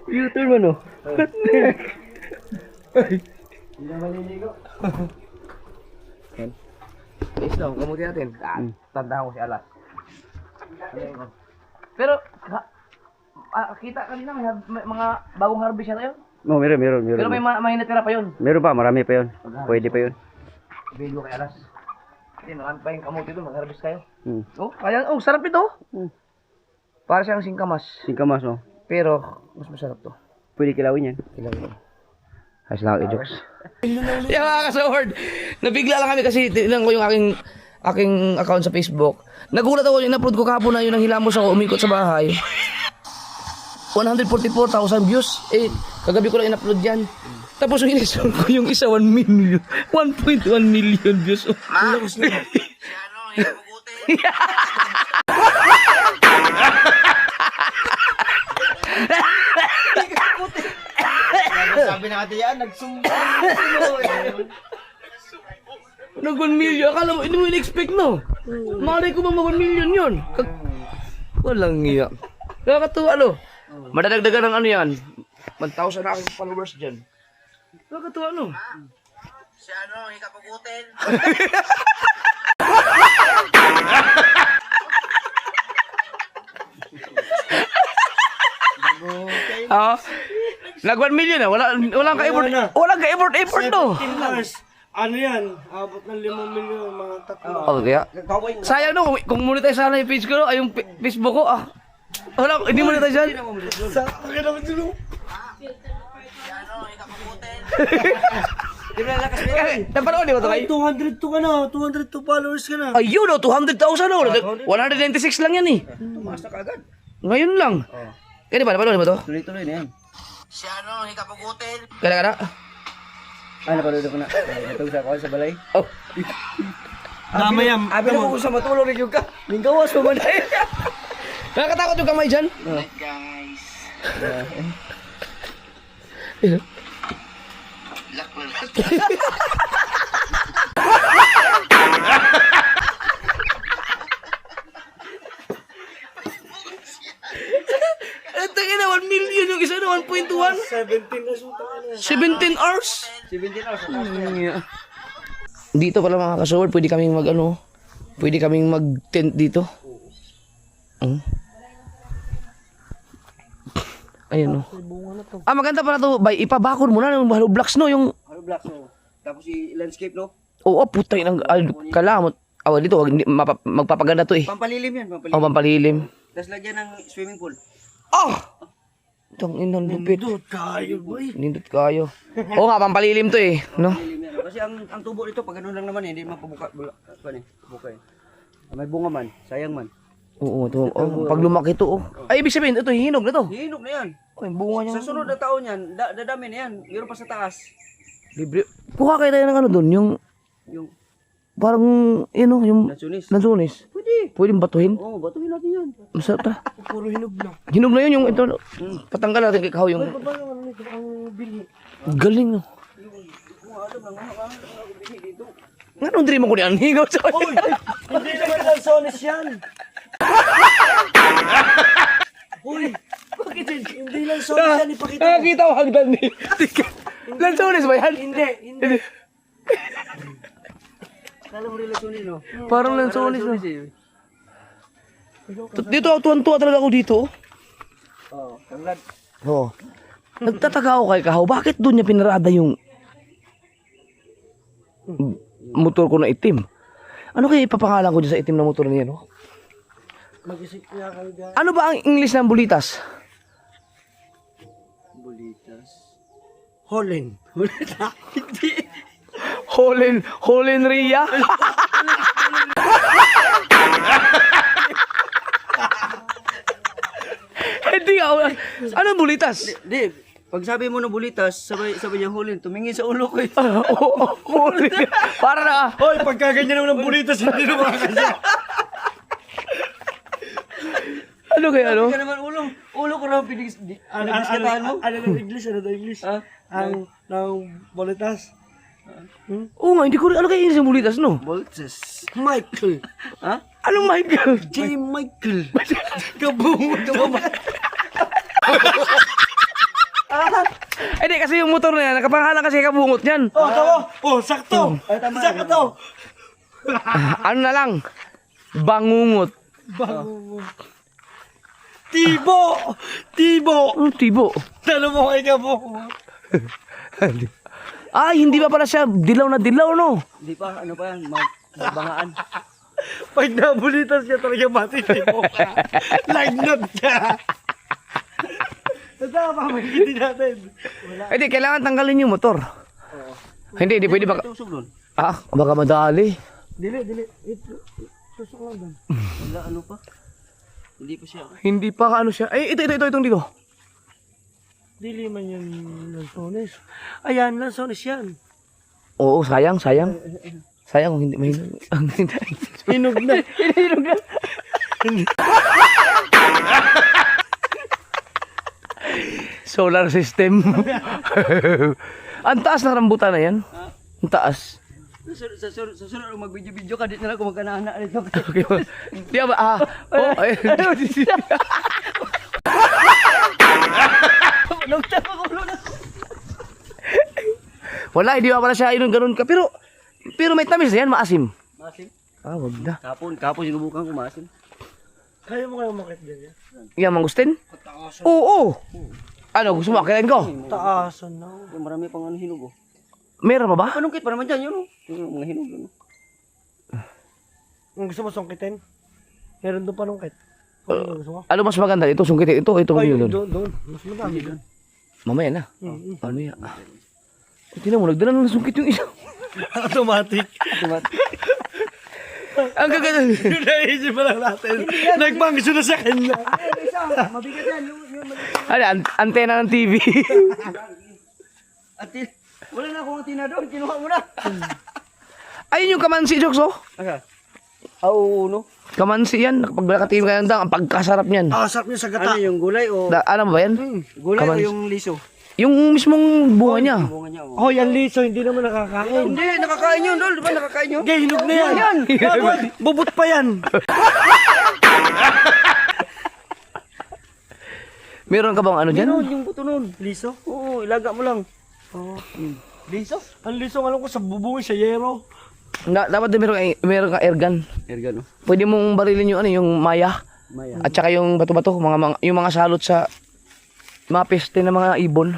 [SPEAKER 1] U-turn man oh.
[SPEAKER 2] Hindi na maliligo. Guys daw, kamuti natin. Tandaan ko si Alas. Pero, kita kanina may mga bagong harvest na tayo.
[SPEAKER 1] Oh, meron.
[SPEAKER 2] Pero may natira pa yun.
[SPEAKER 1] Meron pa, marami pa yun. Pwede pa yun.
[SPEAKER 2] Video kay Alas. Kasi marami pa yung kamuti doon, mag-harvest kayo.
[SPEAKER 1] Hmm.
[SPEAKER 2] Oh, kaya, sarap ito. Para siyang singkamas.
[SPEAKER 1] Singkamas no.
[SPEAKER 2] Pero, mas masarap to.
[SPEAKER 1] Pwede kilawin yan. Has lang i-jokes.
[SPEAKER 2] Yeah, mga kasaward, nabigla lang kami kasi tinignan ko yung aking account sa Facebook. Nagulat ako, in-upload ko kahapon na yun ang hilamos ako, umikot sa bahay. 144,000 views. Kagabi ko lang in-upload yan. Tapos yung in-install ko yung isa 1 million. 1.1 million views. Ma, si ano, hipagutin.
[SPEAKER 1] Sabi na natin yan, nagsumba.
[SPEAKER 2] Nag 1 million. Akala mo, hindi mo in-expect no? Malay ko ba 1 million yun? Walang iya. Nakakatuwa no? Madadagdagan ng ano yan. 1,000 na aking followers dyan. Nakakatuwa no?
[SPEAKER 4] Si ano, hikapagutin.
[SPEAKER 2] Nag 1 million na. Walang ka-effort no?
[SPEAKER 5] Ano yan? Abot ng 5 milyon, mga 3.
[SPEAKER 2] Oh, kaya? Sayang no, kung monetize sana yung page ko no, ay yung Facebook ko wala, hindi monetize yan.
[SPEAKER 5] Sa akin naman dito.
[SPEAKER 2] Napanood di ba ito kayo?
[SPEAKER 5] 202 ka na, 202 followers ka na.
[SPEAKER 2] Ayun no, 200,000 no. 196 lang yan eh.
[SPEAKER 1] Tumaas na kagad.
[SPEAKER 2] Ngayon lang. Kaya di ba, napanood mo ito?
[SPEAKER 1] Tuloy-tuloy na yan.
[SPEAKER 4] Si ano, hikapagutin.
[SPEAKER 2] Kada.
[SPEAKER 1] Napanood ko na. Ito sa balay.
[SPEAKER 2] Oh.
[SPEAKER 5] Dama yan.
[SPEAKER 2] Abi na ko sa matulog rin yung ka. Linggawas mo man eh. Nakakatakot yung kamay dyan.
[SPEAKER 4] Guys. Laklan.
[SPEAKER 2] Ito na 1 million yung isa na 1.1.
[SPEAKER 5] 17 na suta ka na.
[SPEAKER 2] 17 hours.
[SPEAKER 1] 17 hours.
[SPEAKER 2] Dito pala mga kasaward, pwede kaming pwede kaming mag-tent dito. Ayun no. Maganda pala to. Bay, ipabakod mo na ng hollow blocks no, yung
[SPEAKER 1] Hollow blocks no. Tapos i-landscape no.
[SPEAKER 2] oo, putay ng kalamot. Dito magpapaganda to eh.
[SPEAKER 1] Pampalilim yan, pampalilim.
[SPEAKER 2] Pampalilim.
[SPEAKER 1] Tapos lagyan ng swimming pool.
[SPEAKER 2] Oh! Itong inang lupit.
[SPEAKER 5] Nindot kayo, boy.
[SPEAKER 2] Nindot kayo. Oo nga, pampalilim to eh. No?
[SPEAKER 1] Kasi ang tubo nito, pag ganun lang naman hindi mapabuka. Buka eh. May bunga man, sayang man.
[SPEAKER 2] Oo, ito. Oh, pag lumaki to, oh. Ay, ibig sabihin, ito, hinog na to.
[SPEAKER 1] Hinog na yan.
[SPEAKER 2] Oh, yung bunga niya.
[SPEAKER 1] Sa sunod na taon yan, dadami na yan. Meron pa sa taas.
[SPEAKER 2] Libre. Kuha kayo tayo ng ano doon, yung
[SPEAKER 1] Yung
[SPEAKER 2] parang, yung
[SPEAKER 1] lansunis.
[SPEAKER 2] lansunis.
[SPEAKER 1] Pwede.
[SPEAKER 2] Pwedeng batuhin.
[SPEAKER 1] Oo, batuhin natin yan.
[SPEAKER 2] Masarap ta.
[SPEAKER 5] Puro hinog na.
[SPEAKER 2] Hinog na yun, yung ito. Patanggal natin kay Kahaw yung...
[SPEAKER 5] Paano ano nito ang bilhi?
[SPEAKER 2] Galing, no? Nga nung dream mo ko niyan, higaw sa kanya.
[SPEAKER 5] Hindi naman lansones yan. Uy, bakit hindi lansones yan? Ipakita mo.
[SPEAKER 2] Nakakita ko hagdan ni. Lansones ba yan?
[SPEAKER 5] Hindi.
[SPEAKER 1] Kala mo relasyonin, no?
[SPEAKER 2] Parang lansones, no? Dito ako, tuwan-tuwa talaga ako dito.
[SPEAKER 1] Oo, kanglad.
[SPEAKER 2] Oo. Nagtataka ako kay Kahaw, bakit doon niya pinarada yung motor ko na itim? Ano kaya ipapangalan ko dyan sa itim na motor niya, no?
[SPEAKER 5] Mag-isip niya kayo dyan.
[SPEAKER 2] Ano ba ang English ng bulitas?
[SPEAKER 1] Bulitas.
[SPEAKER 5] Holland.
[SPEAKER 2] Holen Ria? Hindi ako. Anong bulitas?
[SPEAKER 1] Di, pag sabi mo ng bulitas, sabay niya hulin, tumingin sa ulo ko eh.
[SPEAKER 2] Holen. Para na.
[SPEAKER 5] Hoy, pagkaganyan naman ng bulitas, hindi na makakasya.
[SPEAKER 2] Ano kaya ano?
[SPEAKER 1] Kaya naman ulo ko raw pinigiskatahan mo.
[SPEAKER 5] Ano ng English? Ano ng English?
[SPEAKER 1] Ha?
[SPEAKER 5] Ang bulitas.
[SPEAKER 2] Oo nga, hindi ko rin. Ano kaya English ng bulitas, no?
[SPEAKER 1] Boltes.
[SPEAKER 5] Michael.
[SPEAKER 1] Ha?
[SPEAKER 2] Anong Michael?
[SPEAKER 5] J. Michael. Kabungot mo.
[SPEAKER 2] Hindi, kasi yung motor na yan, nakapangalan kasi kabungot niyan.
[SPEAKER 5] Oh, tawa. Oh, sakto. Sakto.
[SPEAKER 2] Ano na lang? Bangungot.
[SPEAKER 5] Tibo.
[SPEAKER 2] Ano, tibo?
[SPEAKER 5] Talo mo kay kabungot.
[SPEAKER 2] Ay, hindi ba pala siya dilaw na dilaw, no?
[SPEAKER 1] Hindi pa, ano pa yan, magbangaan.
[SPEAKER 5] Pag nabulitas siya talaga matitibo ka. Lagnat ka. Tama pa, magitin natin.
[SPEAKER 2] Hindi, kailangan tanggalin yung motor. Hindi pwede baka...
[SPEAKER 1] Tusok doon.
[SPEAKER 2] Ah, baka madali.
[SPEAKER 5] Dili. Tusok lang doon.
[SPEAKER 1] Wala, ano pa? Hindi pa siya.
[SPEAKER 2] Hindi pa ano siya. Ay, itong dito.
[SPEAKER 5] Dili man yung lansones. Ayan, lansones yan.
[SPEAKER 2] Oo, sayang. Sayang kung hindi mahinog.
[SPEAKER 5] Hinog na.
[SPEAKER 2] Solar system. Ang taas ng rambutan na yan. Ang taas.
[SPEAKER 1] Sa sunod mag-video-video ka, dito na ako magkanana nito.
[SPEAKER 2] Okay. Di ba? Oh, ay. Wala, hindi ba pala siya yun ganun ka. Pero may tamis na yan, maasim.
[SPEAKER 1] Masin?
[SPEAKER 2] Ah, wag na.
[SPEAKER 1] Kapon sinubukan ko masin.
[SPEAKER 5] Kaya mo kayo makit din yan?
[SPEAKER 2] Yan, mangustin? Oo. Ano, gusto mo, akayin ko?
[SPEAKER 5] Taasan na.
[SPEAKER 1] Yung marami pang ano hinog oh.
[SPEAKER 2] Meron pa ba?
[SPEAKER 1] Panungkit pa naman dyan yun oh. Yung mga hinog yun.
[SPEAKER 5] Kung gusto mo sungkitin, meron doon panungkit. Ano gusto mo?
[SPEAKER 2] Ano mas maganda? Ito, sungkitin. Ito,
[SPEAKER 5] Ay,
[SPEAKER 2] yun.
[SPEAKER 5] doon. Mas madami doon.
[SPEAKER 2] Mamaya na. Mamaya. Tingnan mo, nagdala ng sungkit yung isa.
[SPEAKER 5] Automatic.
[SPEAKER 2] Ang gaganda.
[SPEAKER 5] Yung naisip pa lang natin. Nagmangso na sa kanya.
[SPEAKER 1] Isa, mabigat yan. Yung
[SPEAKER 2] Ano, antena ng TV.
[SPEAKER 1] wala na akong antina doon, kinuha mo na.
[SPEAKER 2] Ayun yung kamansi, Jokes, oh.
[SPEAKER 1] Aka? Oo, no?
[SPEAKER 2] Kamansi yan. Kapag nakatingin ka yan, ang pagkasarap niyan.
[SPEAKER 5] Sarap niya sa gata.
[SPEAKER 1] Ano yung gulay o?
[SPEAKER 2] Alam mo ba yan?
[SPEAKER 1] Gulay
[SPEAKER 2] Kamansi.
[SPEAKER 1] o yung liso?
[SPEAKER 2] Yung mismong bunga niya.
[SPEAKER 1] Bunga niya oh.
[SPEAKER 5] Oh, yan liso, hindi naman nakakain.
[SPEAKER 1] Hindi, nakakain yun, Dol. Di ba nakakain yun?
[SPEAKER 5] Hindi, hinog na yan. Bubot pa yan.
[SPEAKER 2] Meron ka bang ano dyan?
[SPEAKER 1] Meron yung buto nun.
[SPEAKER 5] Liso?
[SPEAKER 1] Oo, ilaga mo lang.
[SPEAKER 5] Oo.
[SPEAKER 1] Liso?
[SPEAKER 5] Ang liso, alam ko sa bubungi, sa yero.
[SPEAKER 2] Dapat din meron ka airgun.
[SPEAKER 1] Ergan, no?
[SPEAKER 2] Pwede mong barilin yung yung maya.
[SPEAKER 1] Maya.
[SPEAKER 2] At saka yung bato-bato, yung mga salot sa mga peste ng mga ibon.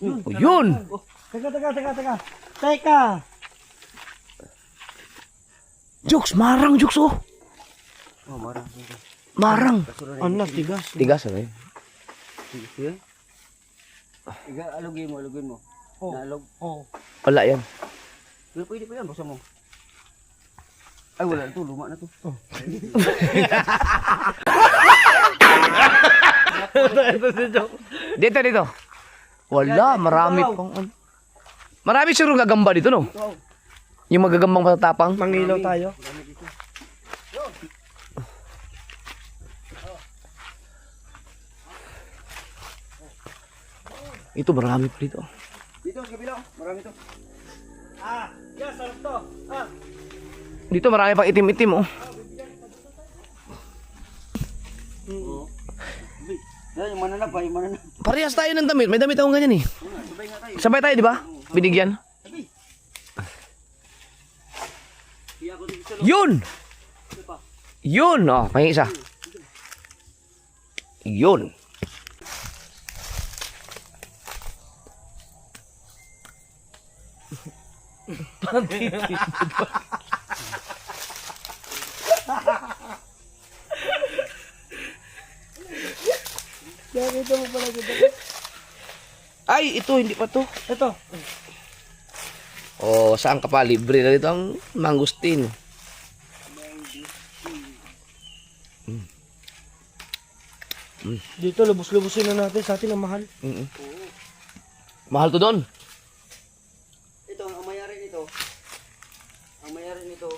[SPEAKER 2] Oh, yun!
[SPEAKER 5] Teka.
[SPEAKER 2] Jokes, marang Jokes, oh.
[SPEAKER 1] Oh, marang.
[SPEAKER 2] Marang.
[SPEAKER 5] Anak, tigas.
[SPEAKER 2] Tigas ano yun?
[SPEAKER 1] Sige. Iga, alugin mo.
[SPEAKER 5] Oh.
[SPEAKER 1] Naalog.
[SPEAKER 5] Oh.
[SPEAKER 2] Wala yan.
[SPEAKER 1] Pero pwede pa yan, basta mo. Ay, wala na to, luma na to.
[SPEAKER 2] Dito. Wala, marami pang... Marami siguro gagamba dito, no? Yung magagambang matatapang.
[SPEAKER 5] Mangilaw tayo.
[SPEAKER 2] Ito, marami pa dito.
[SPEAKER 1] Dito, sa kabila, marami to.
[SPEAKER 5] Yes, sarap to.
[SPEAKER 2] Dito, marami pang itim-itim, oh.
[SPEAKER 1] Yan, yung mananap.
[SPEAKER 2] Parehas tayo ng damit. May damit akong ganyan, eh. Sabay tayo, di ba? Binigyan. Yun! Yun! Oh, may isa. Yun.
[SPEAKER 5] Nakita mo pala dito.
[SPEAKER 2] Ay, ito, hindi pa to.
[SPEAKER 5] Ito.
[SPEAKER 2] Oh, saan ka pa? Libre na dito ang mangustin.
[SPEAKER 5] Dito, lubos-lubosin na natin. Sa atin ang mahal.
[SPEAKER 2] Mahal to doon.
[SPEAKER 1] Ito, ang mayari nito,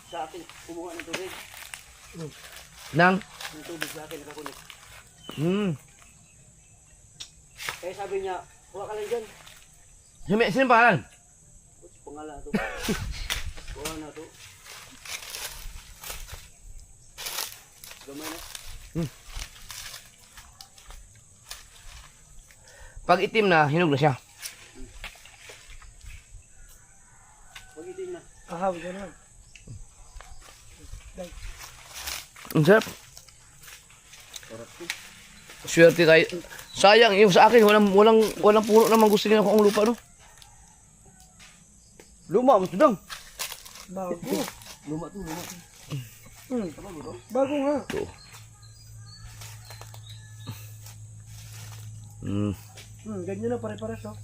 [SPEAKER 1] sa akin, kumuha ng tubig.
[SPEAKER 2] Nang?
[SPEAKER 1] Yung tubig sa akin, nakakunik. Kaya sabi niya, kuha ka lang dyan.
[SPEAKER 2] Sino pangalan?
[SPEAKER 1] Pangalan to. Kuha na to. Gamay na.
[SPEAKER 2] Pag itim na, hinog na siya.
[SPEAKER 1] Pag itim na.
[SPEAKER 5] Ahaw, gano'n.
[SPEAKER 2] Ang sarap. Swerte tayo. Sayang, yung sa akin, walang puno naman gusto nila akong lupa, no?
[SPEAKER 1] Luma, mas dang.
[SPEAKER 5] Bago.
[SPEAKER 1] Luma to.
[SPEAKER 5] Bago nga.
[SPEAKER 2] Ito.
[SPEAKER 5] Ganyan na pare-pares, oh.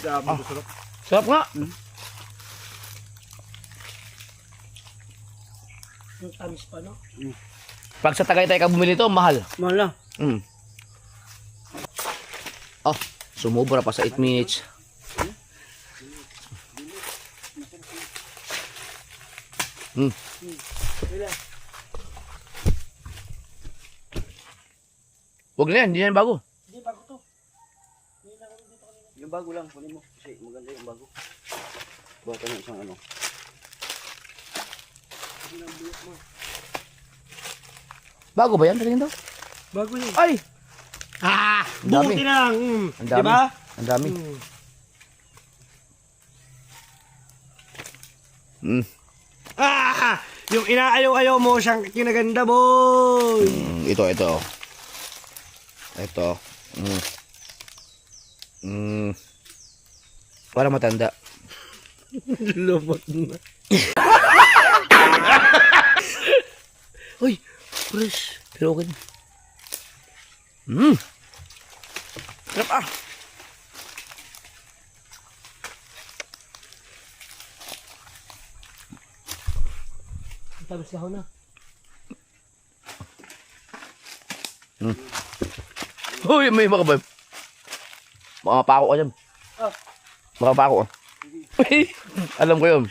[SPEAKER 1] Grabe ko sarap.
[SPEAKER 2] Sarap nga.
[SPEAKER 5] Yung tamis pa, no?
[SPEAKER 2] Pag sa Tagaytay ka bumili ito, mahal.
[SPEAKER 1] Mahal na.
[SPEAKER 2] Oh, sumubra pa sa 8 minutes. Huwag na yan, hindi na yan bago.
[SPEAKER 5] Hindi, bago to.
[SPEAKER 1] Yung bago lang, kunin mo. Kasi maganda yung bago. Bata na isang ano.
[SPEAKER 2] Bago ba yan? Tingin daw.
[SPEAKER 5] Bago yun.
[SPEAKER 2] Ay! Ang dami.
[SPEAKER 5] Buti na lang.
[SPEAKER 2] Ang dami.
[SPEAKER 5] Diba?
[SPEAKER 2] Ang dami.
[SPEAKER 5] Yung inaayaw-ayaw mo siyang kinaganda, boy.
[SPEAKER 2] Ito. Para matanda.
[SPEAKER 5] Lupot na.
[SPEAKER 2] Uy, fresh. Pero okay. Sarap ah.
[SPEAKER 5] Tapos na ako na.
[SPEAKER 2] Uy, may makabay. Makapako ka dyan. Makapako ka. Alam ko yun.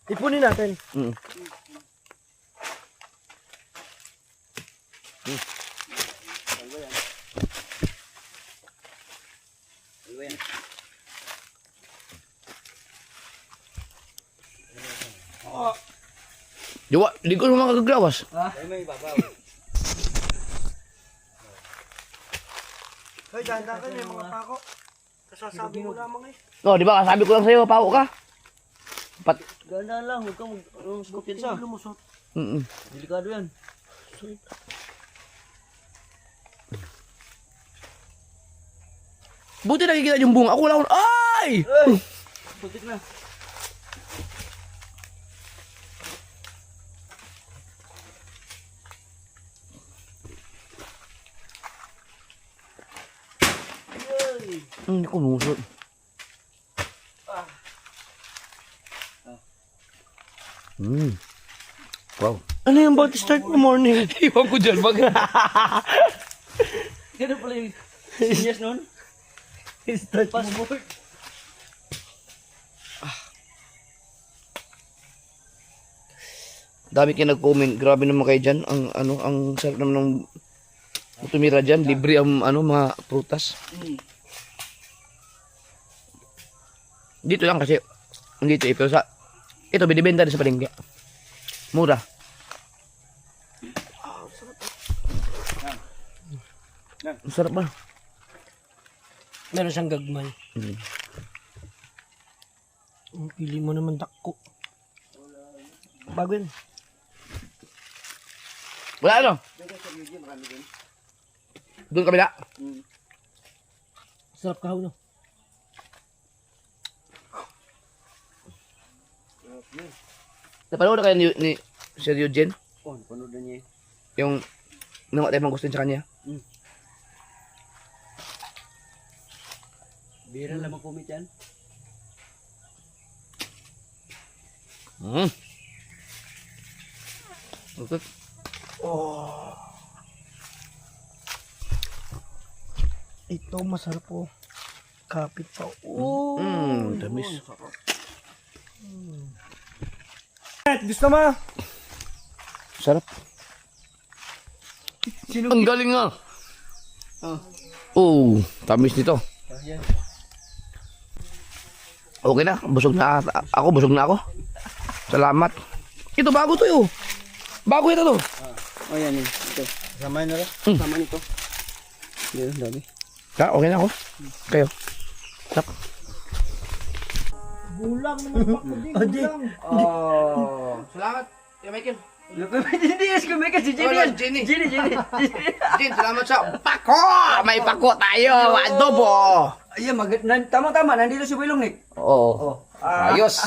[SPEAKER 5] Ipunin natin.
[SPEAKER 2] Diwa, di ko naman kagaglawas.
[SPEAKER 1] Ay, may babaw.
[SPEAKER 5] Hoy, dahan-dahan ka na yung mga pako. Kasasabi mo lamang eh.
[SPEAKER 2] No, di ba? Sabi ko lang sa'yo, pako ka.
[SPEAKER 1] Ganda lang, huwag kang kumpiyansa.
[SPEAKER 5] Lumusot.
[SPEAKER 1] Delikado yan.
[SPEAKER 2] Buti nakikita yung bunga. Ako wala akong... Ay!
[SPEAKER 1] Putik na.
[SPEAKER 2] Hindi ko musot. Wow.
[SPEAKER 5] Ano yung about to start in the morning?
[SPEAKER 2] Iwan ko dyan. Bakit?
[SPEAKER 1] Ganun pala yung seniors nun.
[SPEAKER 5] Start
[SPEAKER 1] Passport.
[SPEAKER 2] Dami kayo nag-comment. Grabe naman kayo dyan. Ang sarap naman ng tumira dyan. Libre ang mga prutas. Dito lang kasi. Dito eh. Pero ito binibenta din sa palengke. Mura. Ang sarap ba?
[SPEAKER 5] Meron siyang gagmay.
[SPEAKER 2] Mm.
[SPEAKER 5] Ang pili mo naman dakko. Bago yun.
[SPEAKER 2] Wala ano? Doon kabila.
[SPEAKER 5] Sarap kahaw, no?
[SPEAKER 2] Napanood na kayo ni Sir Eugene?
[SPEAKER 1] Oh, panood na niya eh.
[SPEAKER 2] Yung nawa tayo mang gusto sa kanya.
[SPEAKER 1] Bira lang mag-comment yan.
[SPEAKER 2] Okay.
[SPEAKER 5] Ito masarap po. Kapit pa. Oh.
[SPEAKER 2] Tamis.
[SPEAKER 5] Gusto mo?
[SPEAKER 2] Sarap. Ang galing nga. Oh, tamis nito. Okay na, busog na ako. Salamat. Ito bago to yun. Bago ito to.
[SPEAKER 1] Oh, yan yun. Ito. Samahin na rin. Samahin ito. Yan, dami.
[SPEAKER 2] Okay na ako. Kayo. Sarap.
[SPEAKER 5] Gulang naman pa ko din.
[SPEAKER 2] Oh, salamat. Kaya Michael. Jenny. Jen, salamat sa pako. May pako tayo. Adobo.
[SPEAKER 1] Ayan, tama-tama. Nandito si Wilong eh.
[SPEAKER 2] Oo. Ayos.